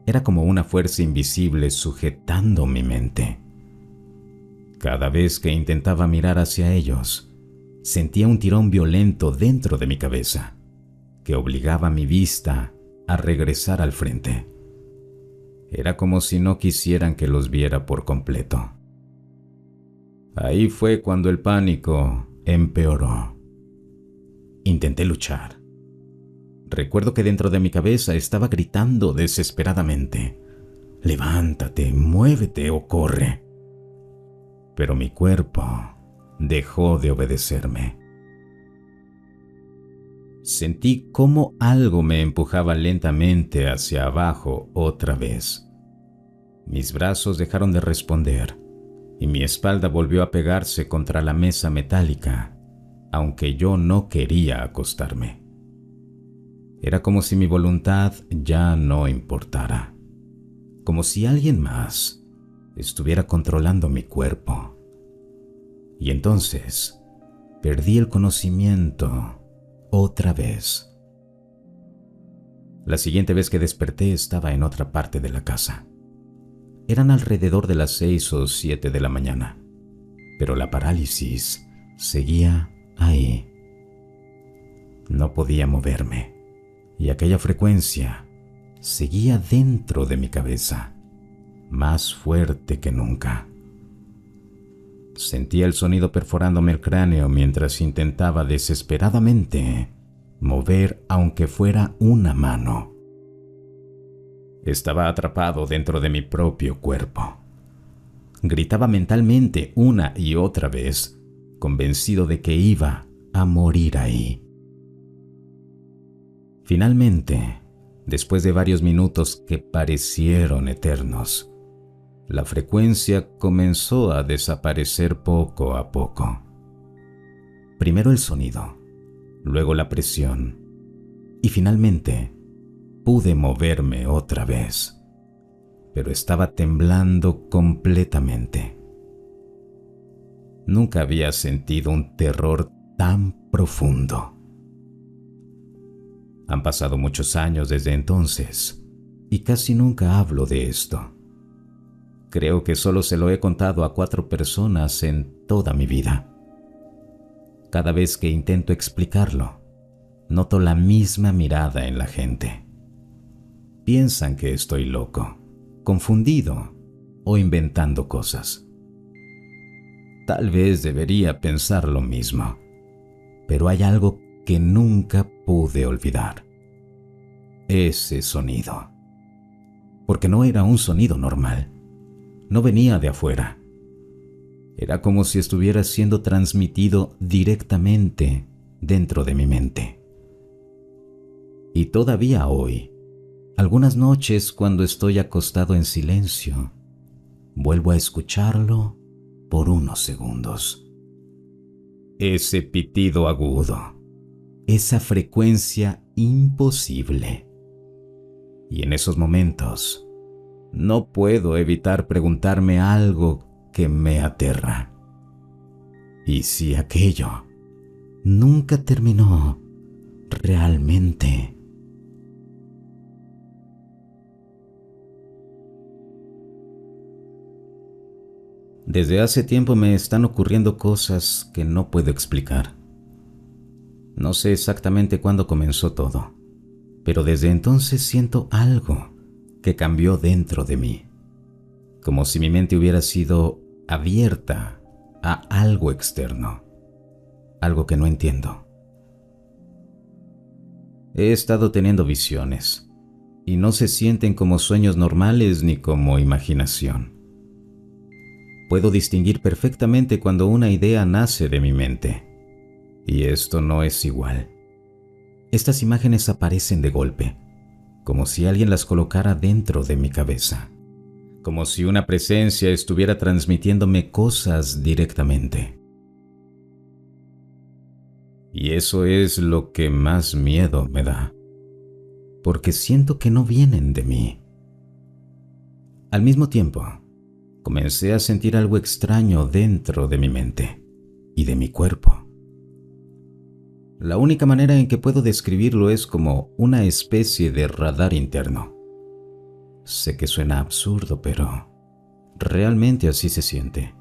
era como una fuerza invisible sujetando mi mente. Cada vez que intentaba mirar hacia ellos, sentía un tirón violento dentro de mi cabeza, que obligaba mi vista a regresar al frente. Era como si no quisieran que los viera por completo. Ahí fue cuando el pánico empeoró. Intenté luchar. Recuerdo que dentro de mi cabeza estaba gritando desesperadamente: «Levántate, muévete o corre». Pero mi cuerpo dejó de obedecerme. Sentí cómo algo me empujaba lentamente hacia abajo otra vez. Mis brazos dejaron de responder y mi espalda volvió a pegarse contra la mesa metálica, aunque yo no quería acostarme. Era como si mi voluntad ya no importara, como si alguien más estuviera controlando mi cuerpo. Y entonces perdí el conocimiento otra vez. La siguiente vez que desperté estaba en otra parte de la casa. Eran alrededor de las 6 o 7 de la mañana, pero la parálisis seguía ahí. No podía moverme, y aquella frecuencia seguía dentro de mi cabeza, más fuerte que nunca. Sentía el sonido perforándome el cráneo mientras intentaba desesperadamente mover aunque fuera una mano. Estaba atrapado dentro de mi propio cuerpo. Gritaba mentalmente una y otra vez, convencido de que iba a morir ahí. Finalmente, después de varios minutos que parecieron eternos, la frecuencia comenzó a desaparecer poco a poco. Primero el sonido, luego la presión, y finalmente pude moverme otra vez, pero estaba temblando completamente. Nunca había sentido un terror tan profundo. Han pasado muchos años desde entonces, y casi nunca hablo de esto. Creo que solo se lo he contado a 4 personas en toda mi vida. Cada vez que intento explicarlo, noto la misma mirada en la gente. Piensan que estoy loco, confundido o inventando cosas. Tal vez debería pensar lo mismo, pero hay algo que nunca pude olvidar. Ese sonido. Porque no era un sonido normal. No venía de afuera. Era como si estuviera siendo transmitido directamente dentro de mi mente. Y todavía hoy, algunas noches cuando estoy acostado en silencio, vuelvo a escucharlo por unos segundos. Ese pitido agudo, esa frecuencia imposible. Y en esos momentos, no puedo evitar preguntarme algo que me aterra. ¿Y si aquello nunca terminó realmente? Desde hace tiempo me están ocurriendo cosas que no puedo explicar. No sé exactamente cuándo comenzó todo, pero desde entonces siento algo que cambió dentro de mí, como si mi mente hubiera sido abierta a algo externo, algo que no entiendo. He estado teniendo visiones, y no se sienten como sueños normales ni como imaginación. Puedo distinguir perfectamente cuando una idea nace de mi mente, y esto no es igual. Estas imágenes aparecen de golpe, como si alguien las colocara dentro de mi cabeza, como si una presencia estuviera transmitiéndome cosas directamente. Y eso es lo que más miedo me da, porque siento que no vienen de mí. Al mismo tiempo, comencé a sentir algo extraño dentro de mi mente y de mi cuerpo. La única manera en que puedo describirlo es como una especie de radar interno. Sé que suena absurdo, pero realmente así se siente,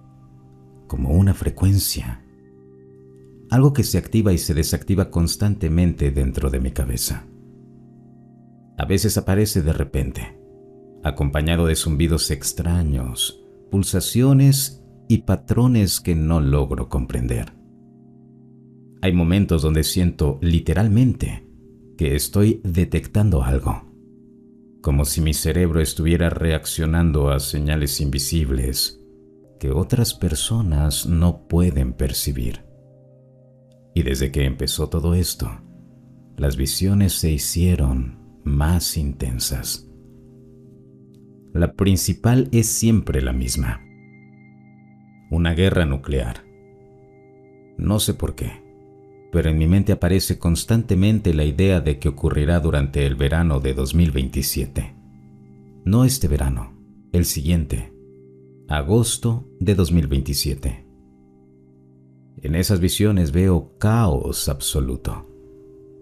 como una frecuencia. Algo que se activa y se desactiva constantemente dentro de mi cabeza. A veces aparece de repente, acompañado de zumbidos extraños, pulsaciones y patrones que no logro comprender. Hay momentos donde siento literalmente que estoy detectando algo, como si mi cerebro estuviera reaccionando a señales invisibles que otras personas no pueden percibir. Y desde que empezó todo esto, las visiones se hicieron más intensas. La principal es siempre la misma: una guerra nuclear. No sé por qué, pero en mi mente aparece constantemente la idea de que ocurrirá durante el verano de 2027. No este verano, el siguiente, agosto de 2027. En esas visiones veo caos absoluto,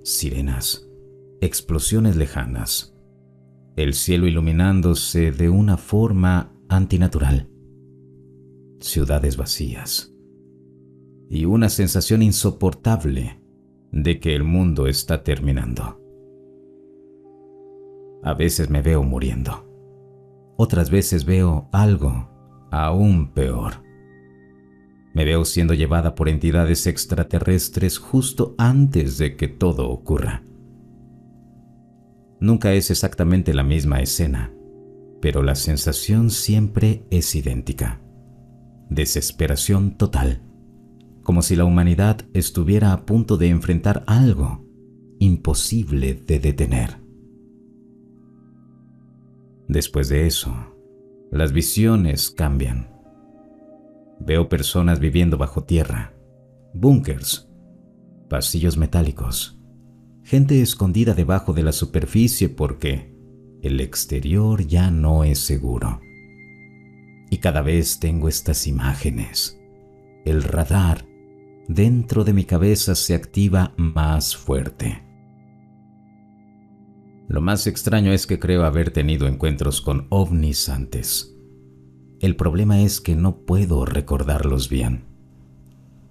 sirenas, explosiones lejanas, el cielo iluminándose de una forma antinatural, ciudades vacías y una sensación insoportable de que el mundo está terminando. A veces me veo muriendo, otras veces veo algo aún peor. Me veo siendo llevada por entidades extraterrestres justo antes de que todo ocurra. Nunca es exactamente la misma escena, pero la sensación siempre es idéntica. Desesperación total, como si la humanidad estuviera a punto de enfrentar algo imposible de detener. Después de eso, las visiones cambian. Veo personas viviendo bajo tierra, búnkers, pasillos metálicos, gente escondida debajo de la superficie porque el exterior ya no es seguro. Y cada vez tengo estas imágenes. El radar dentro de mi cabeza se activa más fuerte. Lo más extraño es que creo haber tenido encuentros con ovnis antes. El problema es que no puedo recordarlos bien.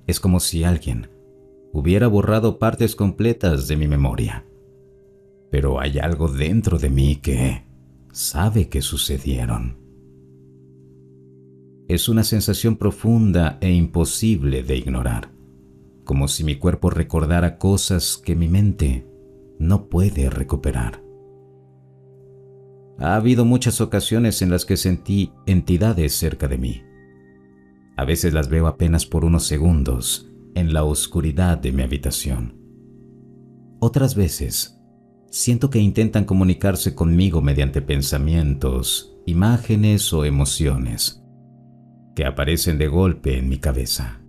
Es como si alguien hubiera borrado partes completas de mi memoria. Pero hay algo dentro de mí que sabe que sucedieron. Es una sensación profunda e imposible de ignorar, como si mi cuerpo recordara cosas que mi mente no puede recuperar. Ha habido muchas ocasiones en las que sentí entidades cerca de mí. A veces las veo apenas por unos segundos en la oscuridad de mi habitación. Otras veces siento que intentan comunicarse conmigo mediante pensamientos, imágenes o emociones que aparecen de golpe en mi cabeza.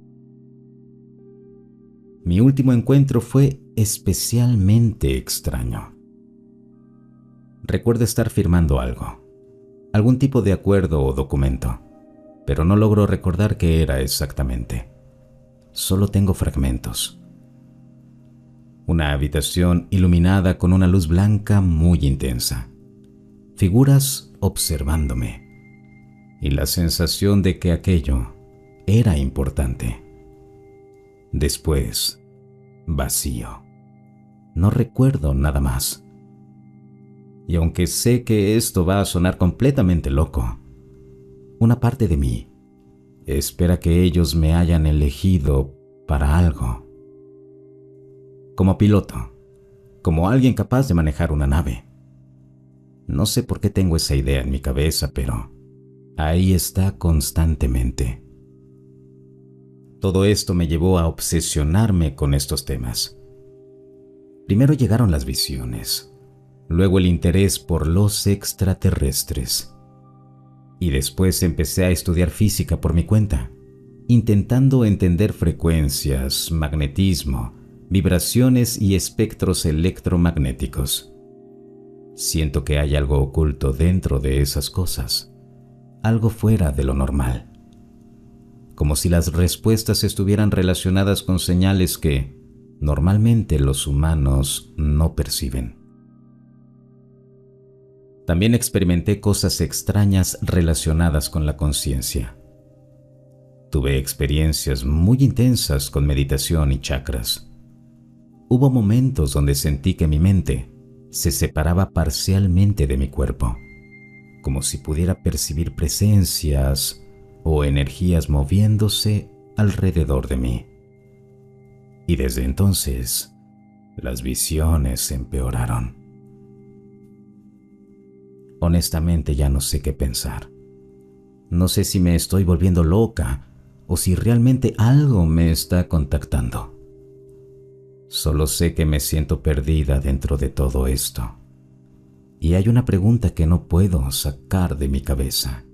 Mi último encuentro fue especialmente extraño. Recuerdo estar firmando algún tipo de acuerdo o documento, pero no logro recordar qué era exactamente. Solo tengo fragmentos. Una habitación iluminada con una luz blanca muy intensa. Figuras observándome. Y la sensación de que aquello era importante. Después, vacío. No recuerdo nada más. Y aunque sé que esto va a sonar completamente loco, una parte de mí espera que ellos me hayan elegido para algo. Como piloto, como alguien capaz de manejar una nave. No sé por qué tengo esa idea en mi cabeza, pero ahí está constantemente. Todo esto me llevó a obsesionarme con estos temas. Primero llegaron las visiones, luego el interés por los extraterrestres. Y después empecé a estudiar física por mi cuenta, intentando entender frecuencias, magnetismo, vibraciones y espectros electromagnéticos. Siento que hay algo oculto dentro de esas cosas, algo fuera de lo normal. Como si las respuestas estuvieran relacionadas con señales que normalmente los humanos no perciben. También experimenté cosas extrañas relacionadas con la conciencia. Tuve experiencias muy intensas con meditación y chakras. Hubo momentos donde sentí que mi mente se separaba parcialmente de mi cuerpo, como si pudiera percibir presencias o energías moviéndose alrededor de mí. Y desde entonces, las visiones empeoraron. Honestamente ya no sé qué pensar. No sé si me estoy volviendo loca o si realmente algo me está contactando. Solo sé que me siento perdida dentro de todo esto. Y hay una pregunta que no puedo sacar de mi cabeza.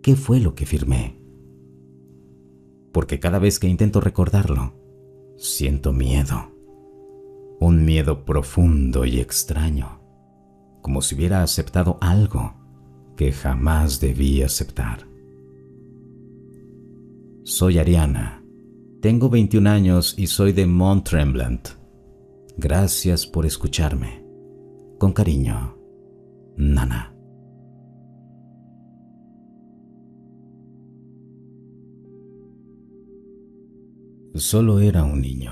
¿Qué fue lo que firmé? Porque cada vez que intento recordarlo, siento miedo. Un miedo profundo y extraño, como si hubiera aceptado algo que jamás debí aceptar. Soy Ariana, tengo 21 años y soy de Mont-Tremblant. Gracias por escucharme. Con cariño, Nana. Solo era un niño.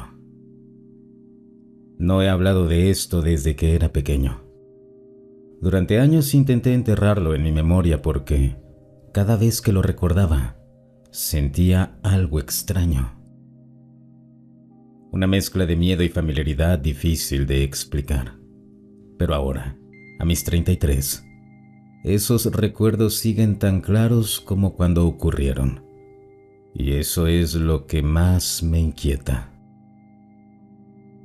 No he hablado de esto desde que era pequeño. Durante años intenté enterrarlo en mi memoria porque cada vez que lo recordaba, sentía algo extraño. Una mezcla de miedo y familiaridad difícil de explicar. Pero ahora, a mis 33, esos recuerdos siguen tan claros como cuando ocurrieron. Y eso es lo que más me inquieta.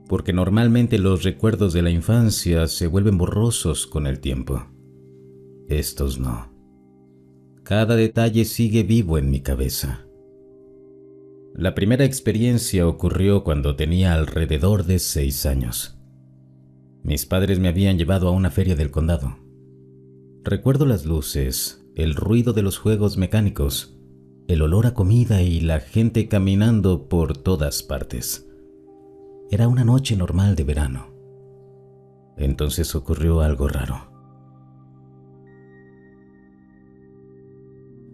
Porque normalmente los recuerdos de la infancia se vuelven borrosos con el tiempo. Estos no. Cada detalle sigue vivo en mi cabeza. La primera experiencia ocurrió cuando tenía alrededor de 6 años. Mis padres me habían llevado a una feria del condado. Recuerdo las luces, el ruido de los juegos mecánicos, el olor a comida y la gente caminando por todas partes. Era una noche normal de verano. Entonces ocurrió algo raro.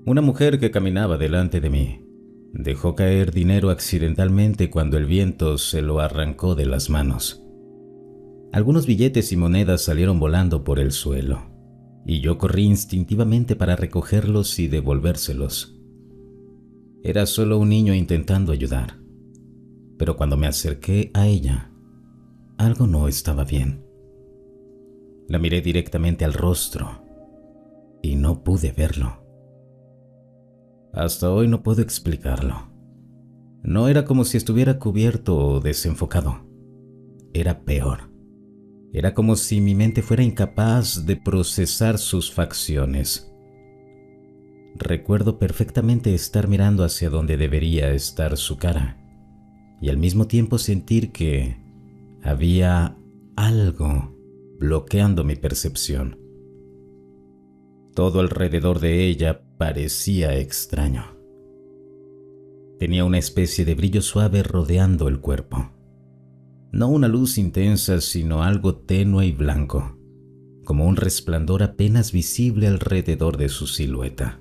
Una mujer que caminaba delante de mí dejó caer dinero accidentalmente cuando el viento se lo arrancó de las manos. Algunos billetes y monedas salieron volando por el suelo. y yo corrí instintivamente para recogerlos y devolvérselos. Era solo un niño intentando ayudar, pero cuando me acerqué a ella, algo no estaba bien. La miré directamente al rostro y no pude verlo. Hasta hoy no puedo explicarlo. No era como si estuviera cubierto o desenfocado. Era peor. Era como si mi mente fuera incapaz de procesar sus facciones. Recuerdo perfectamente estar mirando hacia donde debería estar su cara y al mismo tiempo sentir que había algo bloqueando mi percepción. Todo alrededor de ella parecía extraño. Tenía una especie de brillo suave rodeando el cuerpo. No una luz intensa, sino algo tenue y blanco, como un resplandor apenas visible alrededor de su silueta.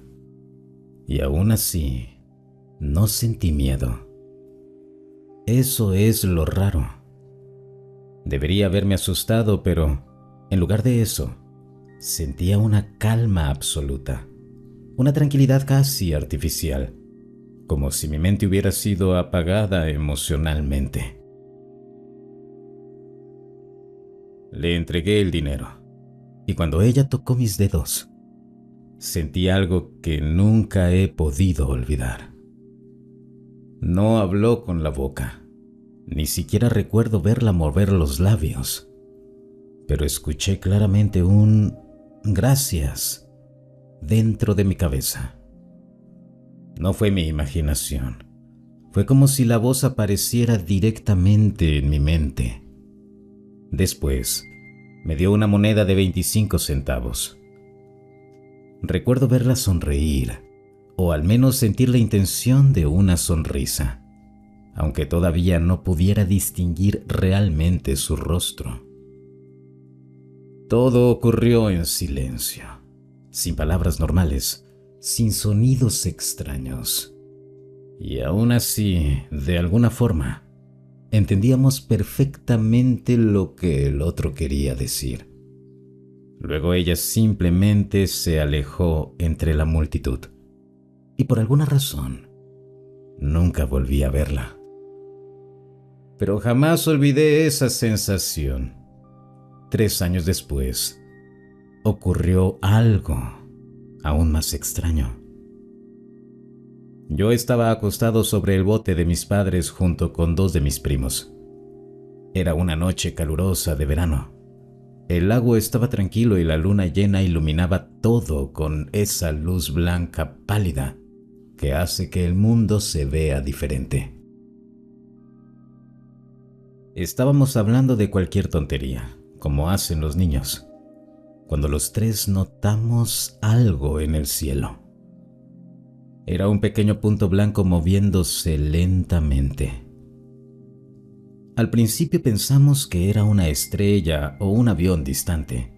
Y aún así, no sentí miedo. Eso es lo raro. Debería haberme asustado, pero en lugar de eso, sentía una calma absoluta, una tranquilidad casi artificial, como si mi mente hubiera sido apagada emocionalmente. Le entregué el dinero, y cuando ella tocó mis dedos, sentí algo que nunca he podido olvidar. No habló con la boca, ni siquiera recuerdo verla mover los labios, pero escuché claramente un gracias dentro de mi cabeza. No fue mi imaginación, fue como si la voz apareciera directamente en mi mente. Después, me dio una moneda de 25 centavos. Recuerdo verla sonreír, o al menos sentir la intención de una sonrisa, aunque todavía no pudiera distinguir realmente su rostro. Todo ocurrió en silencio, sin palabras normales, sin sonidos extraños. Y aún así, de alguna forma, entendíamos perfectamente lo que el otro quería decir. Luego ella simplemente se alejó entre la multitud, y por alguna razón, nunca volví a verla. Pero jamás olvidé esa sensación. 3 años después, ocurrió algo aún más extraño. Yo estaba acostado sobre el bote de mis padres junto con 2 de mis primos. Era una noche calurosa de verano. El lago estaba tranquilo y la luna llena iluminaba todo con esa luz blanca pálida que hace que el mundo se vea diferente. Estábamos hablando de cualquier tontería, como hacen los niños, cuando los 3 notamos algo en el cielo. Era un pequeño punto blanco moviéndose lentamente. Al principio pensamos que era una estrella o un avión distante,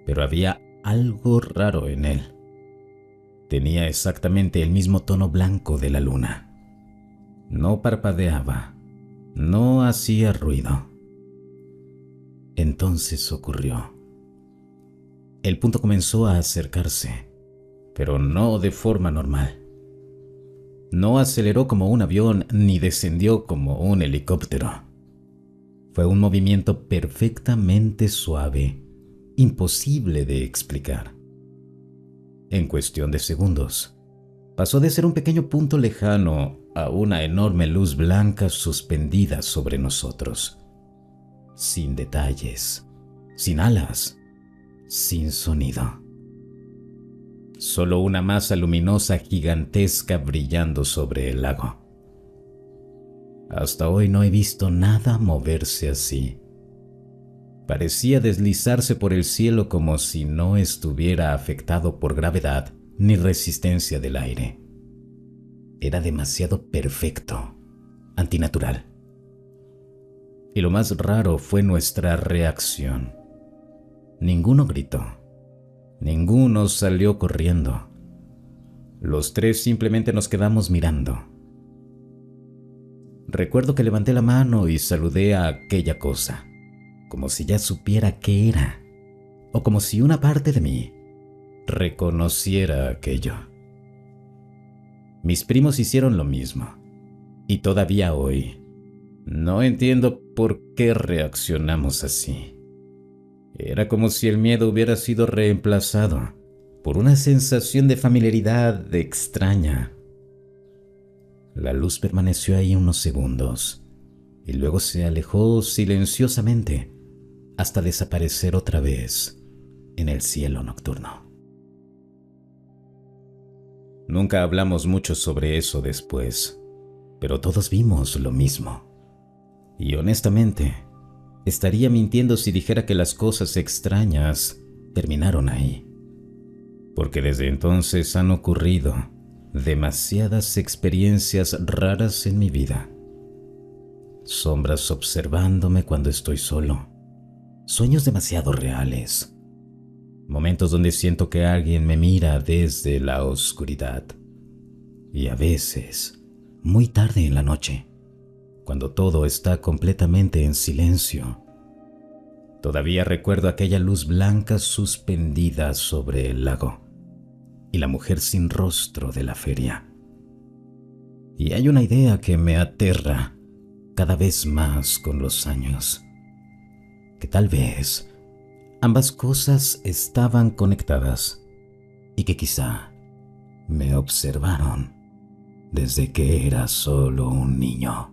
pero había algo raro en él. Tenía exactamente el mismo tono blanco de la luna. No parpadeaba, no hacía ruido. Entonces ocurrió. El punto comenzó a acercarse, pero no de forma normal. No aceleró como un avión ni descendió como un helicóptero. Fue un movimiento perfectamente suave, imposible de explicar. En cuestión de segundos, pasó de ser un pequeño punto lejano a una enorme luz blanca suspendida sobre nosotros, sin detalles, sin alas, sin sonido. Solo una masa luminosa gigantesca brillando sobre el lago. Hasta hoy no he visto nada moverse así. Parecía deslizarse por el cielo como si no estuviera afectado por gravedad ni resistencia del aire. Era demasiado perfecto, antinatural. Y lo más raro fue nuestra reacción. Ninguno gritó. Ninguno salió corriendo. Los 3 simplemente nos quedamos mirando. Recuerdo que levanté la mano y saludé a aquella cosa, como si ya supiera qué era, o como si una parte de mí reconociera aquello. Mis primos hicieron lo mismo, y todavía hoy no entiendo por qué reaccionamos así. Era como si el miedo hubiera sido reemplazado por una sensación de familiaridad extraña. La luz permaneció ahí unos segundos y luego se alejó silenciosamente hasta desaparecer otra vez en el cielo nocturno. Nunca hablamos mucho sobre eso después, pero todos vimos lo mismo. Y honestamente, estaría mintiendo si dijera que las cosas extrañas terminaron ahí, porque desde entonces han ocurrido demasiadas experiencias raras en mi vida. Sombras observándome cuando estoy solo, sueños demasiado reales, momentos donde siento que alguien me mira desde la oscuridad, y a veces, muy tarde en la noche, cuando todo está completamente en silencio. Todavía recuerdo aquella luz blanca suspendida sobre el lago y la mujer sin rostro de la feria. Y hay una idea que me aterra cada vez más con los años, que tal vez ambas cosas estaban conectadas y que quizá me observaron desde que era solo un niño.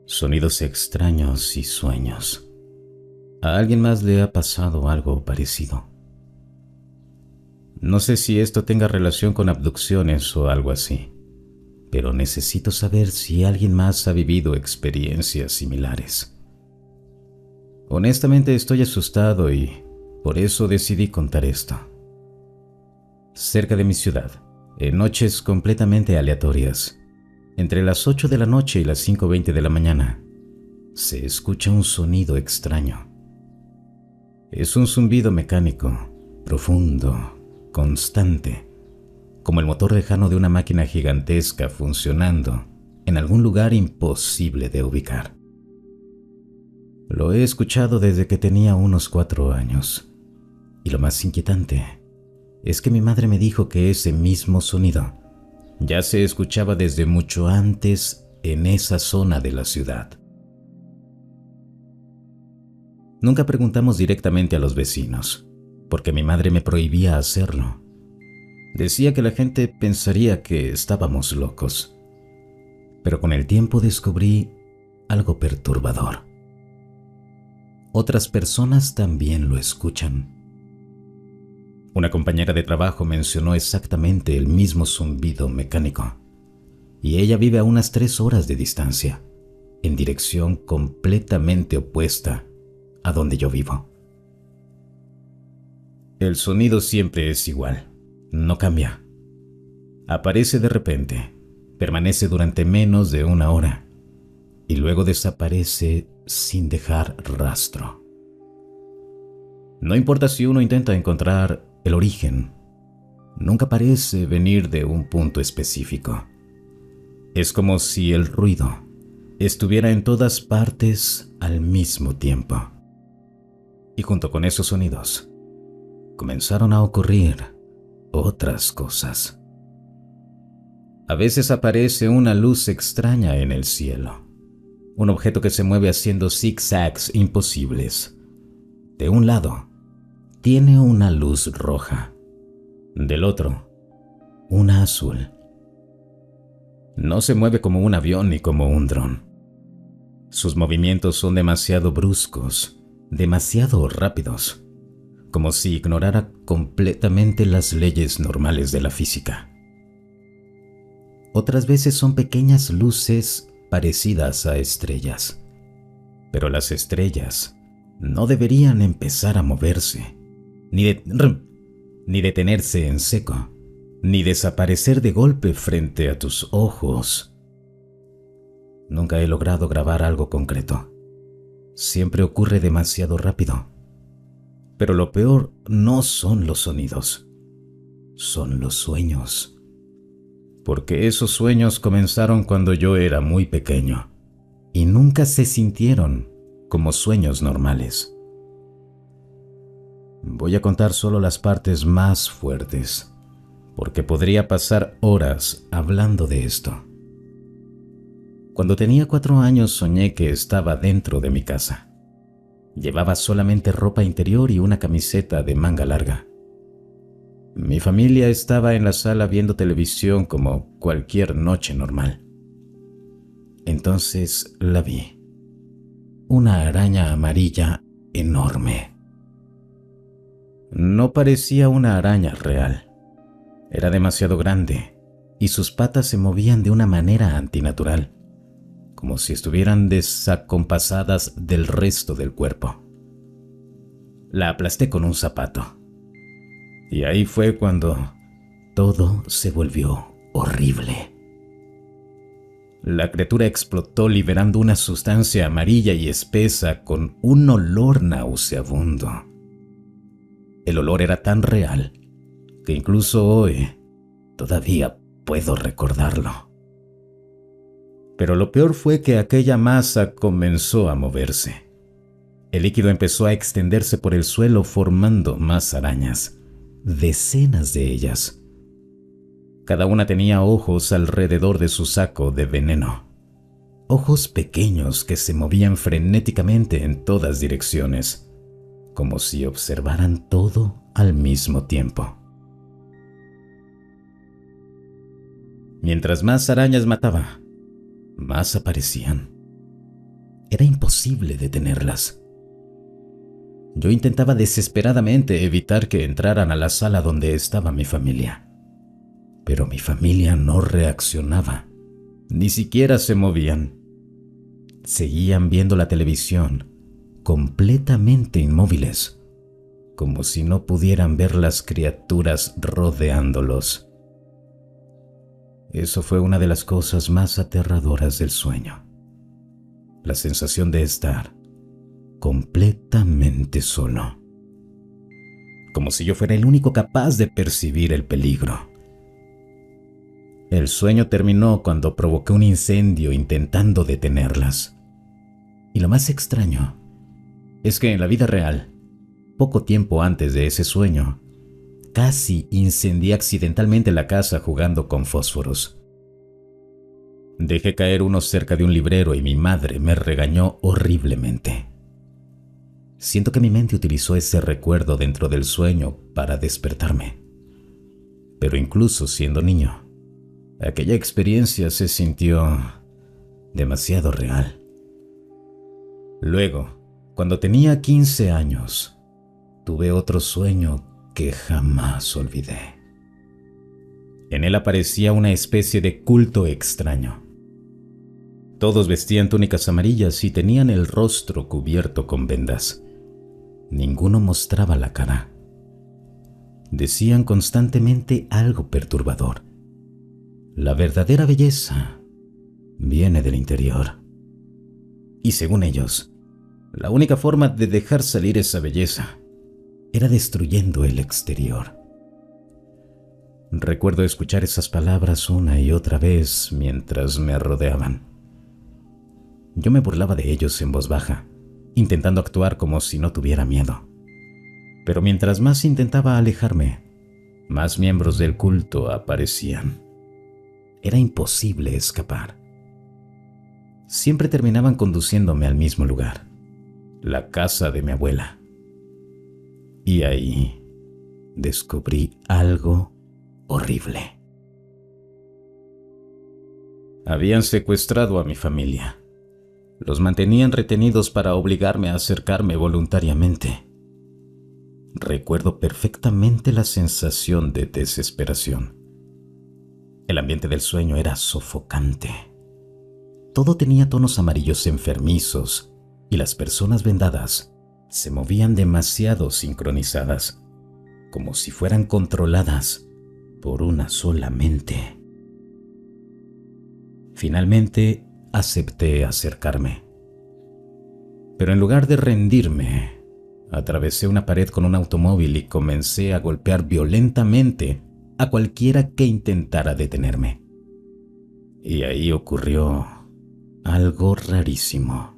Sonidos extraños y sueños. ¿A alguien más le ha pasado algo parecido? No sé si esto tenga relación con abducciones o algo así, pero necesito saber si alguien más ha vivido experiencias similares. Honestamente estoy asustado y por eso decidí contar esto. Cerca de mi ciudad, en noches completamente aleatorias, entre las 8 de la noche y las 5:20 de la mañana, se escucha un sonido extraño. Es un zumbido mecánico, profundo, constante, como el motor lejano de una máquina gigantesca funcionando en algún lugar imposible de ubicar. Lo he escuchado desde que tenía unos 4 años, y lo más inquietante es que mi madre me dijo que ese mismo sonido ya se escuchaba desde mucho antes en esa zona de la ciudad. Nunca preguntamos directamente a los vecinos, porque mi madre me prohibía hacerlo. Decía que la gente pensaría que estábamos locos. Pero con el tiempo descubrí algo perturbador. Otras personas también lo escuchan. Una compañera de trabajo mencionó exactamente el mismo zumbido mecánico, y ella vive a unas 3 horas de distancia, en dirección completamente opuesta a donde yo vivo. El sonido siempre es igual, no cambia. Aparece de repente, permanece durante menos de 1 hora, y luego desaparece sin dejar rastro. No importa si uno intenta encontrar el origen, nunca parece venir de un punto específico. Es como si el ruido estuviera en todas partes al mismo tiempo. Y junto con esos sonidos, comenzaron a ocurrir otras cosas. A veces aparece una luz extraña en el cielo, un objeto que se mueve haciendo zigzags imposibles. De un lado, tiene una luz roja. Del otro, una azul. No se mueve como un avión ni como un dron. Sus movimientos son demasiado bruscos, demasiado rápidos, como si ignorara completamente las leyes normales de la física. Otras veces son pequeñas luces parecidas a estrellas, pero las estrellas no deberían empezar a moverse, ni detenerse en seco, ni desaparecer de golpe frente a tus ojos. Nunca he logrado grabar algo concreto. Siempre ocurre demasiado rápido. Pero lo peor no son los sonidos, son los sueños. Porque esos sueños comenzaron cuando yo era muy pequeño y nunca se sintieron como sueños normales. Voy a contar solo las partes más fuertes, porque podría pasar horas hablando de esto. Cuando tenía 4 años soñé que estaba dentro de mi casa. Llevaba solamente ropa interior y una camiseta de manga larga. Mi familia estaba en la sala viendo televisión como cualquier noche normal. Entonces la vi. Una araña amarilla enorme. No parecía una araña real. Era demasiado grande y sus patas se movían de una manera antinatural, como si estuvieran desacompasadas del resto del cuerpo. La aplasté con un zapato. Y ahí fue cuando todo se volvió horrible. La criatura explotó liberando una sustancia amarilla y espesa con un olor nauseabundo. El olor era tan real que incluso hoy todavía puedo recordarlo. Pero lo peor fue que aquella masa comenzó a moverse. El líquido empezó a extenderse por el suelo formando más arañas, decenas de ellas. Cada una tenía ojos alrededor de su saco de veneno. Ojos pequeños que se movían frenéticamente en todas direcciones, como si observaran todo al mismo tiempo. Mientras más arañas mataba, más aparecían. Era imposible detenerlas. Yo intentaba desesperadamente evitar que entraran a la sala donde estaba mi familia. Pero mi familia no reaccionaba, ni siquiera se movían. Seguían viendo la televisión, completamente inmóviles, como si no pudieran ver las criaturas rodeándolos. Eso fue una de las cosas más aterradoras del sueño. La sensación de estar completamente solo, como si yo fuera el único capaz de percibir el peligro. El sueño terminó cuando provoqué un incendio intentando detenerlas. Y lo más extraño es que en la vida real, poco tiempo antes de ese sueño, casi incendié accidentalmente la casa jugando con fósforos. Dejé caer uno cerca de un librero y mi madre me regañó horriblemente. Siento que mi mente utilizó ese recuerdo dentro del sueño para despertarme. Pero incluso siendo niño, aquella experiencia se sintió demasiado real. Luego, cuando tenía 15 años, tuve otro sueño que jamás olvidé. En él aparecía una especie de culto extraño. Todos vestían túnicas amarillas y tenían el rostro cubierto con vendas. Ninguno mostraba la cara. Decían constantemente algo perturbador. La verdadera belleza viene del interior. Y según ellos, la única forma de dejar salir esa belleza era destruyendo el exterior. Recuerdo escuchar esas palabras una y otra vez mientras me rodeaban. Yo me burlaba de ellos en voz baja, intentando actuar como si no tuviera miedo. Pero mientras más intentaba alejarme, más miembros del culto aparecían. Era imposible escapar. Siempre terminaban conduciéndome al mismo lugar, la casa de mi abuela. Y ahí descubrí algo horrible. Habían secuestrado a mi familia. Los mantenían retenidos para obligarme a acercarme voluntariamente. Recuerdo perfectamente la sensación de desesperación. El ambiente del sueño era sofocante. Todo tenía tonos amarillos enfermizos y las personas vendadas se movían demasiado sincronizadas, como si fueran controladas por una sola mente. Finalmente acepté acercarme. Pero en lugar de rendirme, atravesé una pared con un automóvil y comencé a golpear violentamente a cualquiera que intentara detenerme. Y ahí ocurrió algo rarísimo.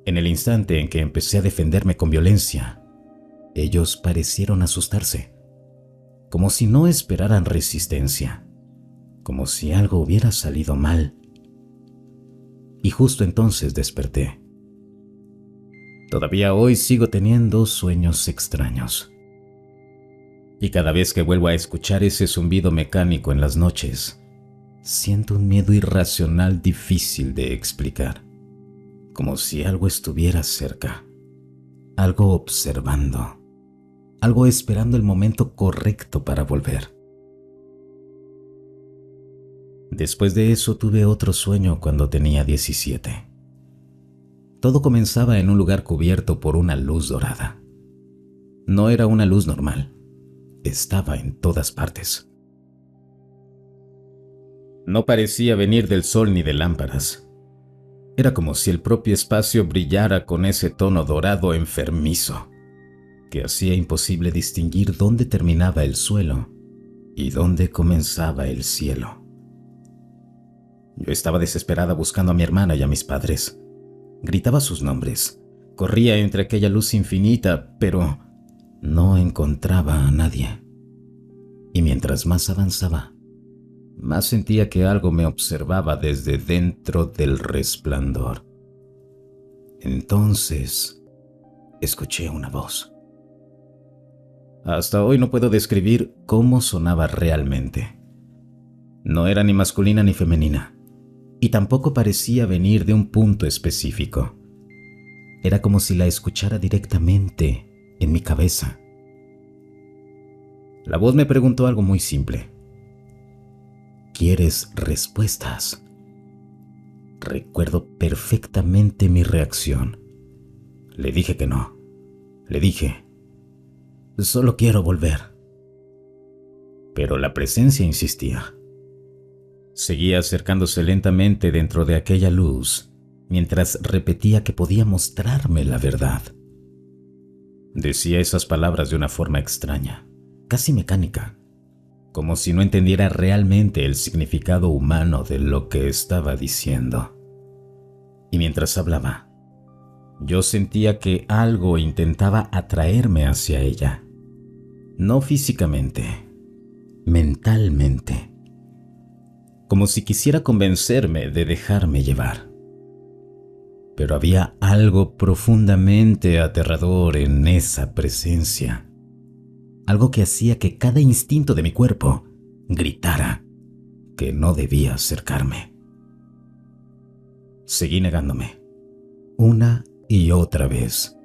En el instante en que empecé a defenderme con violencia, ellos parecieron asustarse, como si no esperaran resistencia, como si algo hubiera salido mal. Y justo entonces desperté. Todavía hoy sigo teniendo sueños extraños. Y cada vez que vuelvo a escuchar ese zumbido mecánico en las noches, siento un miedo irracional difícil de explicar, como si algo estuviera cerca, algo observando, algo esperando el momento correcto para volver. Después de eso tuve otro sueño cuando tenía 17. Todo comenzaba en un lugar cubierto por una luz dorada. No era una luz normal, estaba en todas partes. No parecía venir del sol ni de lámparas. Era como si el propio espacio brillara con ese tono dorado enfermizo, que hacía imposible distinguir dónde terminaba el suelo y dónde comenzaba el cielo. Yo estaba desesperada buscando a mi hermana y a mis padres. Gritaba sus nombres, corría entre aquella luz infinita, pero no encontraba a nadie. Y mientras más avanzaba, más sentía que algo me observaba desde dentro del resplandor. Entonces, escuché una voz. Hasta hoy no puedo describir cómo sonaba realmente. No era ni masculina ni femenina, y tampoco parecía venir de un punto específico. Era como si la escuchara directamente en mi cabeza. La voz me preguntó algo muy simple. ¿Quieres respuestas? Recuerdo perfectamente mi reacción. Le dije que no. Le dije, solo quiero volver. Pero la presencia insistía. Seguía acercándose lentamente dentro de aquella luz, mientras repetía que podía mostrarme la verdad. Decía esas palabras de una forma extraña, casi mecánica, como si no entendiera realmente el significado humano de lo que estaba diciendo. Y mientras hablaba, yo sentía que algo intentaba atraerme hacia ella. No físicamente, mentalmente. Como si quisiera convencerme de dejarme llevar. Pero había algo profundamente aterrador en esa presencia. Algo que hacía que cada instinto de mi cuerpo gritara que no debía acercarme. Seguí negándome, una y otra vez,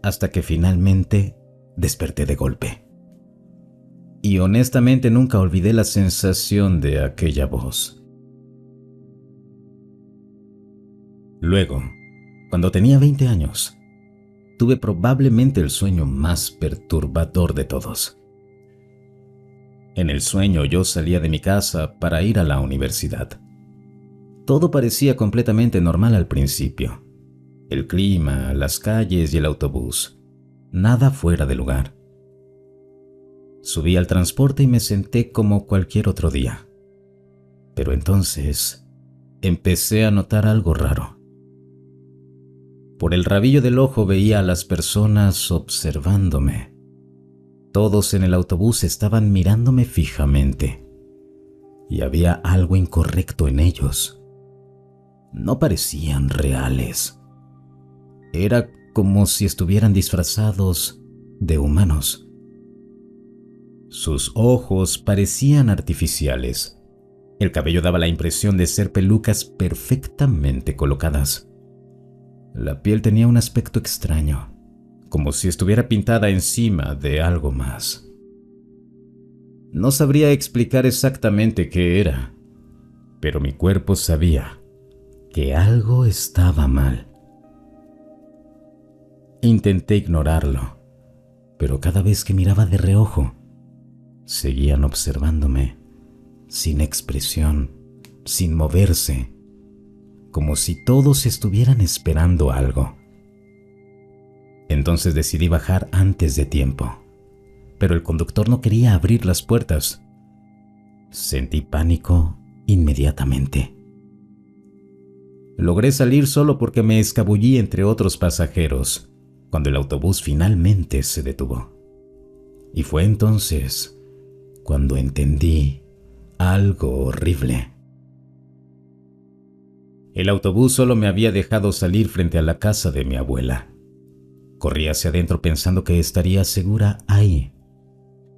hasta que finalmente desperté de golpe. Y honestamente nunca olvidé la sensación de aquella voz. Luego, cuando tenía 20 años, tuve probablemente el sueño más perturbador de todos. En el sueño yo salía de mi casa para ir a la universidad. Todo parecía completamente normal al principio. El clima, las calles y el autobús. Nada fuera de lugar. Subí al transporte y me senté como cualquier otro día. Pero entonces empecé a notar algo raro. Por el rabillo del ojo veía a las personas observándome. Todos en el autobús estaban mirándome fijamente. Y había algo incorrecto en ellos. No parecían reales. Era como si estuvieran disfrazados de humanos. Sus ojos parecían artificiales. El cabello daba la impresión de ser pelucas perfectamente colocadas. La piel tenía un aspecto extraño, como si estuviera pintada encima de algo más. No sabría explicar exactamente qué era, pero mi cuerpo sabía que algo estaba mal. Intenté ignorarlo, pero cada vez que miraba de reojo, seguían observándome, sin expresión, sin moverse, como si todos estuvieran esperando algo. Entonces decidí bajar antes de tiempo, pero el conductor no quería abrir las puertas. Sentí pánico inmediatamente. Logré salir solo porque me escabullí entre otros pasajeros cuando el autobús finalmente se detuvo. Y fue entonces cuando entendí algo horrible. El autobús solo me había dejado salir frente a la casa de mi abuela. Corrí hacia adentro pensando que estaría segura ahí,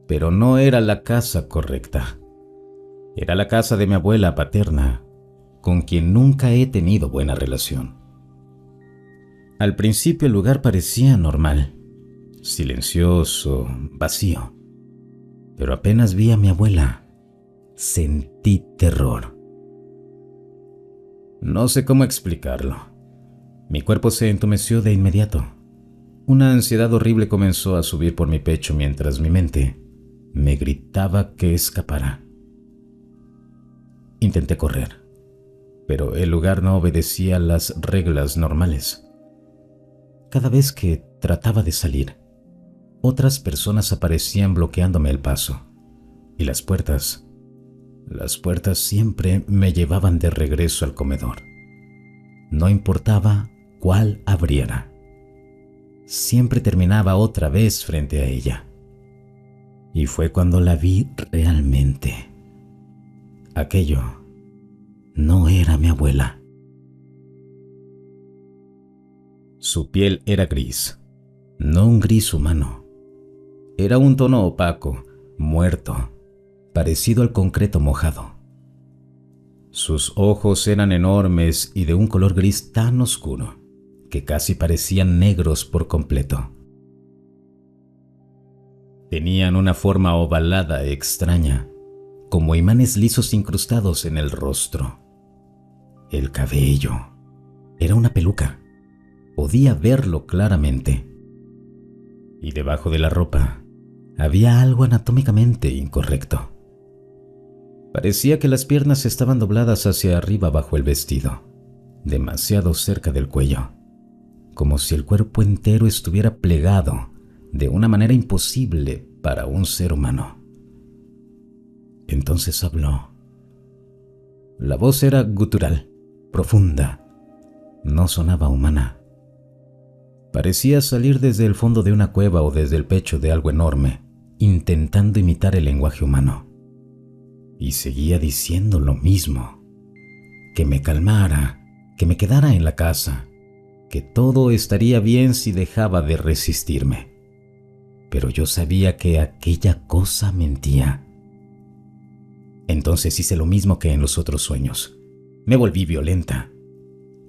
pero no era la casa correcta. Era la casa de mi abuela paterna, con quien nunca he tenido buena relación. Al principio el lugar parecía normal, silencioso, vacío, pero apenas vi a mi abuela, sentí terror. No sé cómo explicarlo. Mi cuerpo se entumeció de inmediato. Una ansiedad horrible comenzó a subir por mi pecho mientras mi mente me gritaba que escapara. Intenté correr, pero el lugar no obedecía las reglas normales. Cada vez que trataba de salir, otras personas aparecían bloqueándome el paso, y las puertas siempre me llevaban de regreso al comedor. No importaba cuál abriera, siempre terminaba otra vez frente a ella. Y fue cuando la vi realmente. Aquello no era mi abuela. Su piel era gris, no un gris humano. Era un tono opaco, muerto, parecido al concreto mojado. Sus ojos eran enormes y de un color gris tan oscuro que casi parecían negros por completo. Tenían una forma ovalada extraña, como imanes lisos incrustados en el rostro. El cabello era una peluca. Podía verlo claramente. Y debajo de la ropa había algo anatómicamente incorrecto. Parecía que las piernas estaban dobladas hacia arriba bajo el vestido, demasiado cerca del cuello, como si el cuerpo entero estuviera plegado de una manera imposible para un ser humano. Entonces habló. La voz era gutural, profunda. No sonaba humana. Parecía salir desde el fondo de una cueva o desde el pecho de algo enorme, intentando imitar el lenguaje humano. Y seguía diciendo lo mismo. Que me calmara, que me quedara en la casa, que todo estaría bien si dejaba de resistirme. Pero yo sabía que aquella cosa mentía. Entonces hice lo mismo que en los otros sueños. Me volví violenta.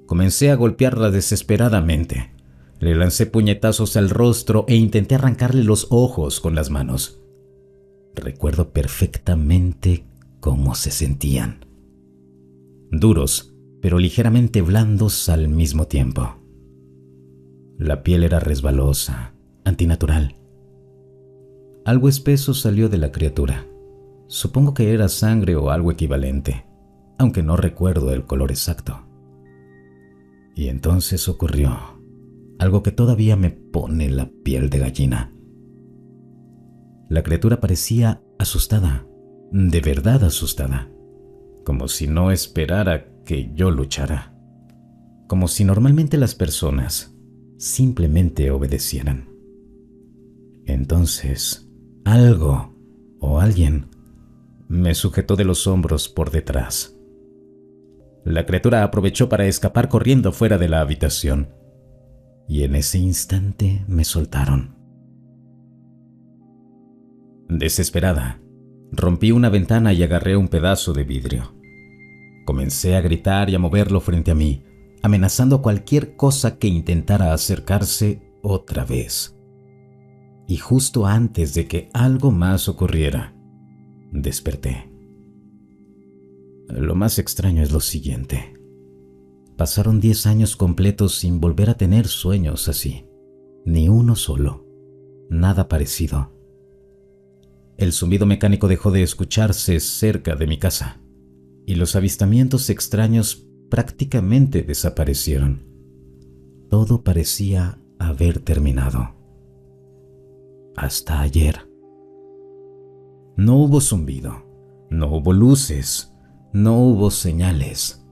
Comencé a golpearla desesperadamente. Le lancé puñetazos al rostro e intenté arrancarle los ojos con las manos. Recuerdo perfectamente cómo se sentían. Duros, pero ligeramente blandos al mismo tiempo. La piel era resbalosa, antinatural. Algo espeso salió de la criatura. Supongo que era sangre o algo equivalente, aunque no recuerdo el color exacto. Y entonces ocurrió algo que todavía me pone la piel de gallina. La criatura parecía asustada, de verdad asustada, como si no esperara que yo luchara, como si normalmente las personas simplemente obedecieran. Entonces, algo o alguien me sujetó de los hombros por detrás. La criatura aprovechó para escapar corriendo fuera de la habitación, y en ese instante me soltaron. Desesperada, rompí una ventana y agarré un pedazo de vidrio. Comencé a gritar y a moverlo frente a mí, amenazando a cualquier cosa que intentara acercarse otra vez. Y justo antes de que algo más ocurriera, desperté. Lo más extraño es lo siguiente. Pasaron 10 años completos sin volver a tener sueños así. Ni uno solo. Nada parecido. El zumbido mecánico dejó de escucharse cerca de mi casa, y los avistamientos extraños prácticamente desaparecieron. Todo parecía haber terminado. Hasta ayer. No hubo zumbido, no hubo luces, no hubo señales.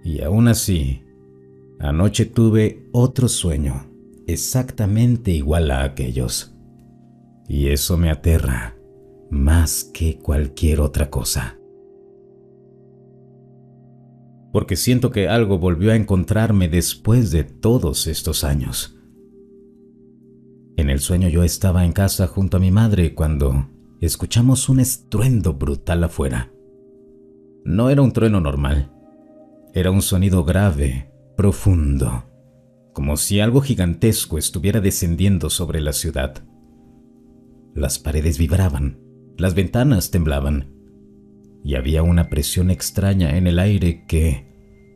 Y aún así, anoche tuve otro sueño, exactamente igual a aquellos. Y eso me aterra más que cualquier otra cosa. Porque siento que algo volvió a encontrarme después de todos estos años. En el sueño yo estaba en casa junto a mi madre cuando escuchamos un estruendo brutal afuera. No era un trueno normal. Era un sonido grave, profundo, como si algo gigantesco estuviera descendiendo sobre la ciudad. Las paredes vibraban, las ventanas temblaban, y había una presión extraña en el aire que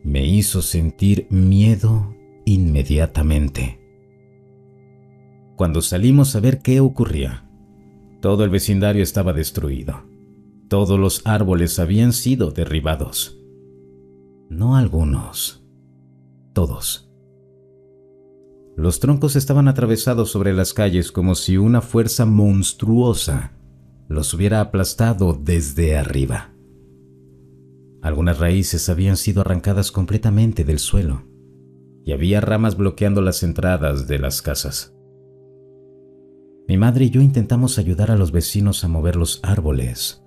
me hizo sentir miedo inmediatamente. Cuando salimos a ver qué ocurría, todo el vecindario estaba destruido. Todos los árboles habían sido derribados. No algunos, todos. Los troncos estaban atravesados sobre las calles como si una fuerza monstruosa los hubiera aplastado desde arriba. Algunas raíces habían sido arrancadas completamente del suelo y había ramas bloqueando las entradas de las casas. Mi madre y yo intentamos ayudar a los vecinos a mover los árboles,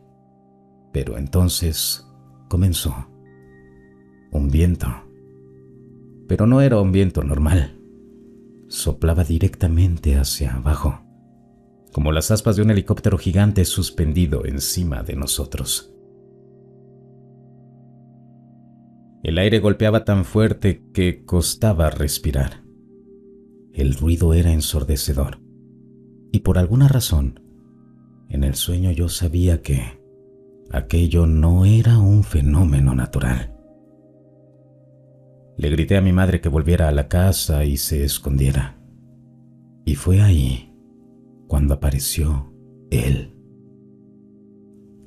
pero entonces comenzó un viento. Pero no era un viento normal. Soplaba directamente hacia abajo, como las aspas de un helicóptero gigante suspendido encima de nosotros. El aire golpeaba tan fuerte que costaba respirar. El ruido era ensordecedor. Y por alguna razón, en el sueño yo sabía que aquello no era un fenómeno natural. Le grité a mi madre que volviera a la casa y se escondiera. Y fue ahí cuando apareció él.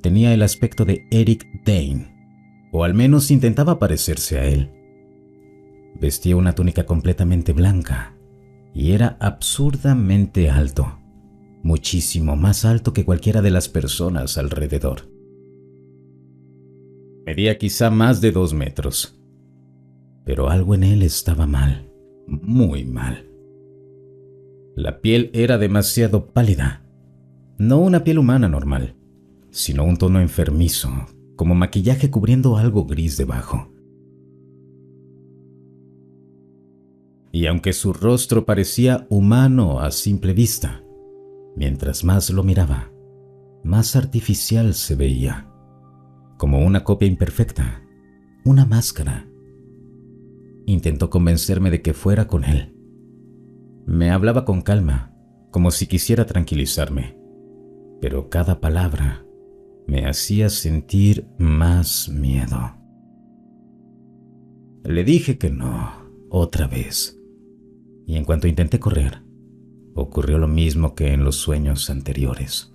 Tenía el aspecto de Eric Dane, o al menos intentaba parecerse a él. Vestía una túnica completamente blanca y era absurdamente alto, muchísimo más alto que cualquiera de las personas alrededor. Medía quizá más de 2 metros. Pero algo en él estaba mal, muy mal. La piel era demasiado pálida, no una piel humana normal, sino un tono enfermizo, como maquillaje cubriendo algo gris debajo. Y aunque su rostro parecía humano a simple vista, mientras más lo miraba, más artificial se veía, como una copia imperfecta, una máscara. Intentó convencerme de que fuera con él. Me hablaba con calma, como si quisiera tranquilizarme, pero cada palabra me hacía sentir más miedo. Le dije que no, otra vez, y en cuanto intenté correr, ocurrió lo mismo que en los sueños anteriores.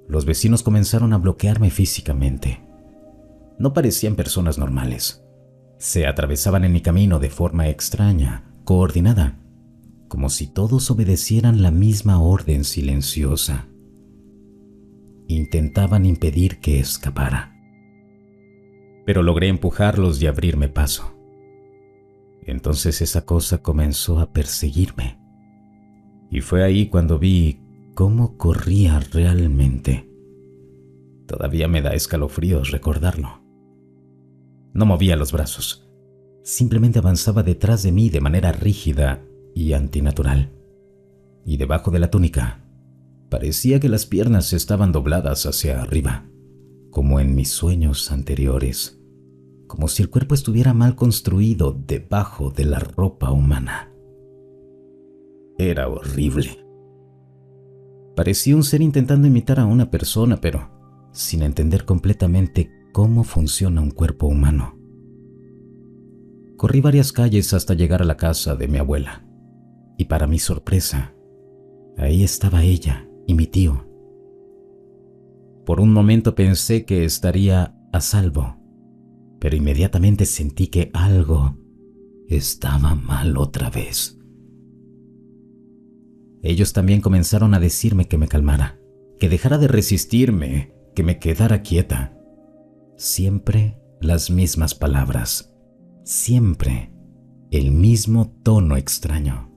Los vecinos comenzaron a bloquearme físicamente. No parecían personas normales. Se atravesaban en mi camino de forma extraña, coordinada, como si todos obedecieran la misma orden silenciosa. Intentaban impedir que escapara, pero logré empujarlos y abrirme paso. Entonces esa cosa comenzó a perseguirme, y fue ahí cuando vi cómo corría realmente. Todavía me da escalofríos recordarlo. No movía los brazos, simplemente avanzaba detrás de mí de manera rígida y antinatural. Y debajo de la túnica, parecía que las piernas estaban dobladas hacia arriba, como en mis sueños anteriores, como si el cuerpo estuviera mal construido debajo de la ropa humana. Era horrible. Parecía un ser intentando imitar a una persona, pero sin entender completamente cómo funciona un cuerpo humano. Corrí varias calles hasta llegar a la casa de mi abuela, y para mi sorpresa, ahí estaba ella y mi tío. Por un momento pensé que estaría a salvo, pero inmediatamente sentí que algo estaba mal otra vez. Ellos también comenzaron a decirme que me calmara, que dejara de resistirme, que me quedara quieta. Siempre las mismas palabras. Siempre el mismo tono extraño.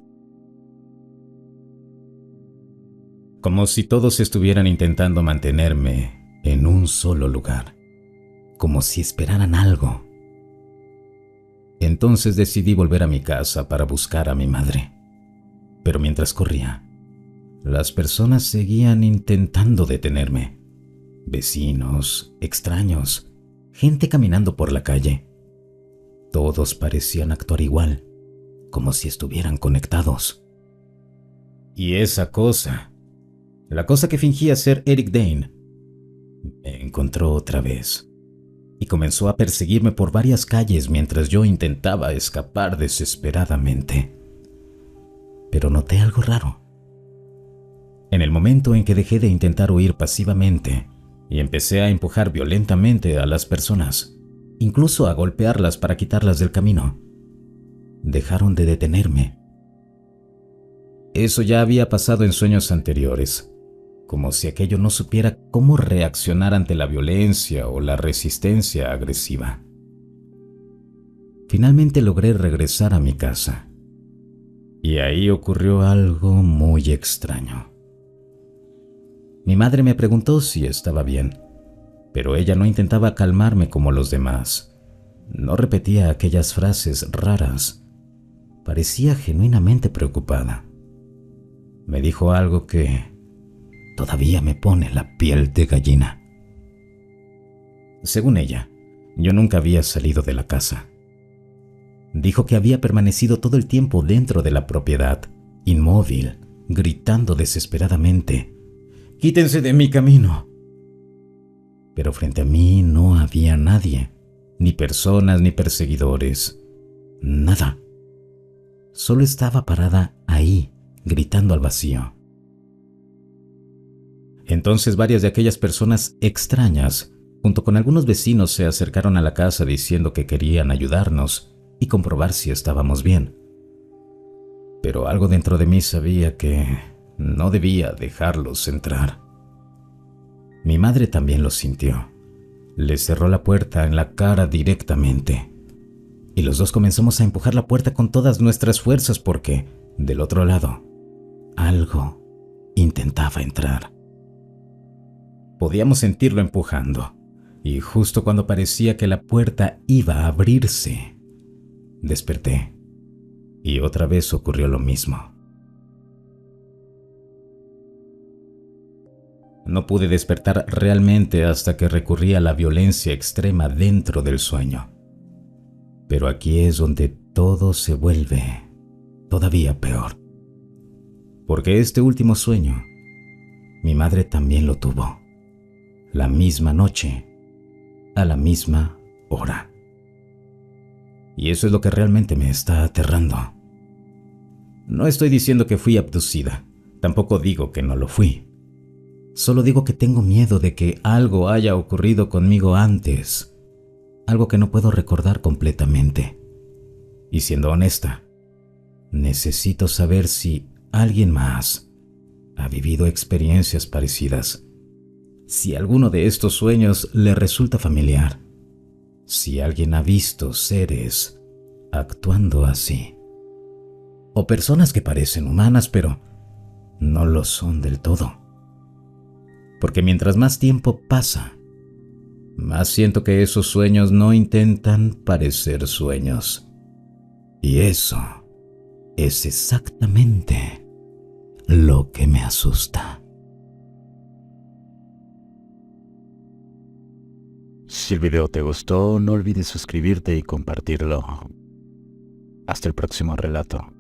Como si todos estuvieran intentando mantenerme en un solo lugar. Como si esperaran algo. Entonces decidí volver a mi casa para buscar a mi madre. Pero mientras corría, las personas seguían intentando detenerme. Vecinos, extraños, gente caminando por la calle. Todos parecían actuar igual, como si estuvieran conectados. Y esa cosa, la cosa que fingía ser Eric Dane, me encontró otra vez y comenzó a perseguirme por varias calles mientras yo intentaba escapar desesperadamente. Pero noté algo raro. En el momento en que dejé de intentar huir pasivamente y empecé a empujar violentamente a las personas, incluso a golpearlas para quitarlas del camino, dejaron de detenerme. Eso ya había pasado en sueños anteriores, como si aquello no supiera cómo reaccionar ante la violencia o la resistencia agresiva. Finalmente logré regresar a mi casa, y ahí ocurrió algo muy extraño. Mi madre me preguntó si estaba bien, pero ella no intentaba calmarme como los demás. No repetía aquellas frases raras. Parecía genuinamente preocupada. Me dijo algo que todavía me pone la piel de gallina. Según ella, yo nunca había salido de la casa. Dijo que había permanecido todo el tiempo dentro de la propiedad, inmóvil, gritando desesperadamente: «¡Quítense de mi camino!». Pero frente a mí no había nadie, ni personas ni perseguidores, nada. Solo estaba parada ahí, gritando al vacío. Entonces varias de aquellas personas extrañas, junto con algunos vecinos, se acercaron a la casa diciendo que querían ayudarnos y comprobar si estábamos bien. Pero algo dentro de mí sabía que no debía dejarlos entrar. Mi madre también lo sintió. Le cerró la puerta en la cara directamente. Y los dos comenzamos a empujar la puerta con todas nuestras fuerzas porque, del otro lado, algo intentaba entrar. Podíamos sentirlo empujando, y justo cuando parecía que la puerta iba a abrirse, desperté, y otra vez ocurrió lo mismo. No pude despertar realmente hasta que recurrí a la violencia extrema dentro del sueño. Pero aquí es donde todo se vuelve todavía peor. Porque este último sueño, mi madre también lo tuvo. La misma noche, a la misma hora. Y eso es lo que realmente me está aterrando. No estoy diciendo que fui abducida, tampoco digo que no lo fui. Solo digo que tengo miedo de que algo haya ocurrido conmigo antes, algo que no puedo recordar completamente. Y siendo honesta, necesito saber si alguien más ha vivido experiencias parecidas, si alguno de estos sueños le resulta familiar, si alguien ha visto seres actuando así, o personas que parecen humanas pero no lo son del todo. Porque mientras más tiempo pasa, más siento que esos sueños no intentan parecer sueños. Y eso es exactamente lo que me asusta. Si el video te gustó, no olvides suscribirte y compartirlo. Hasta el próximo relato.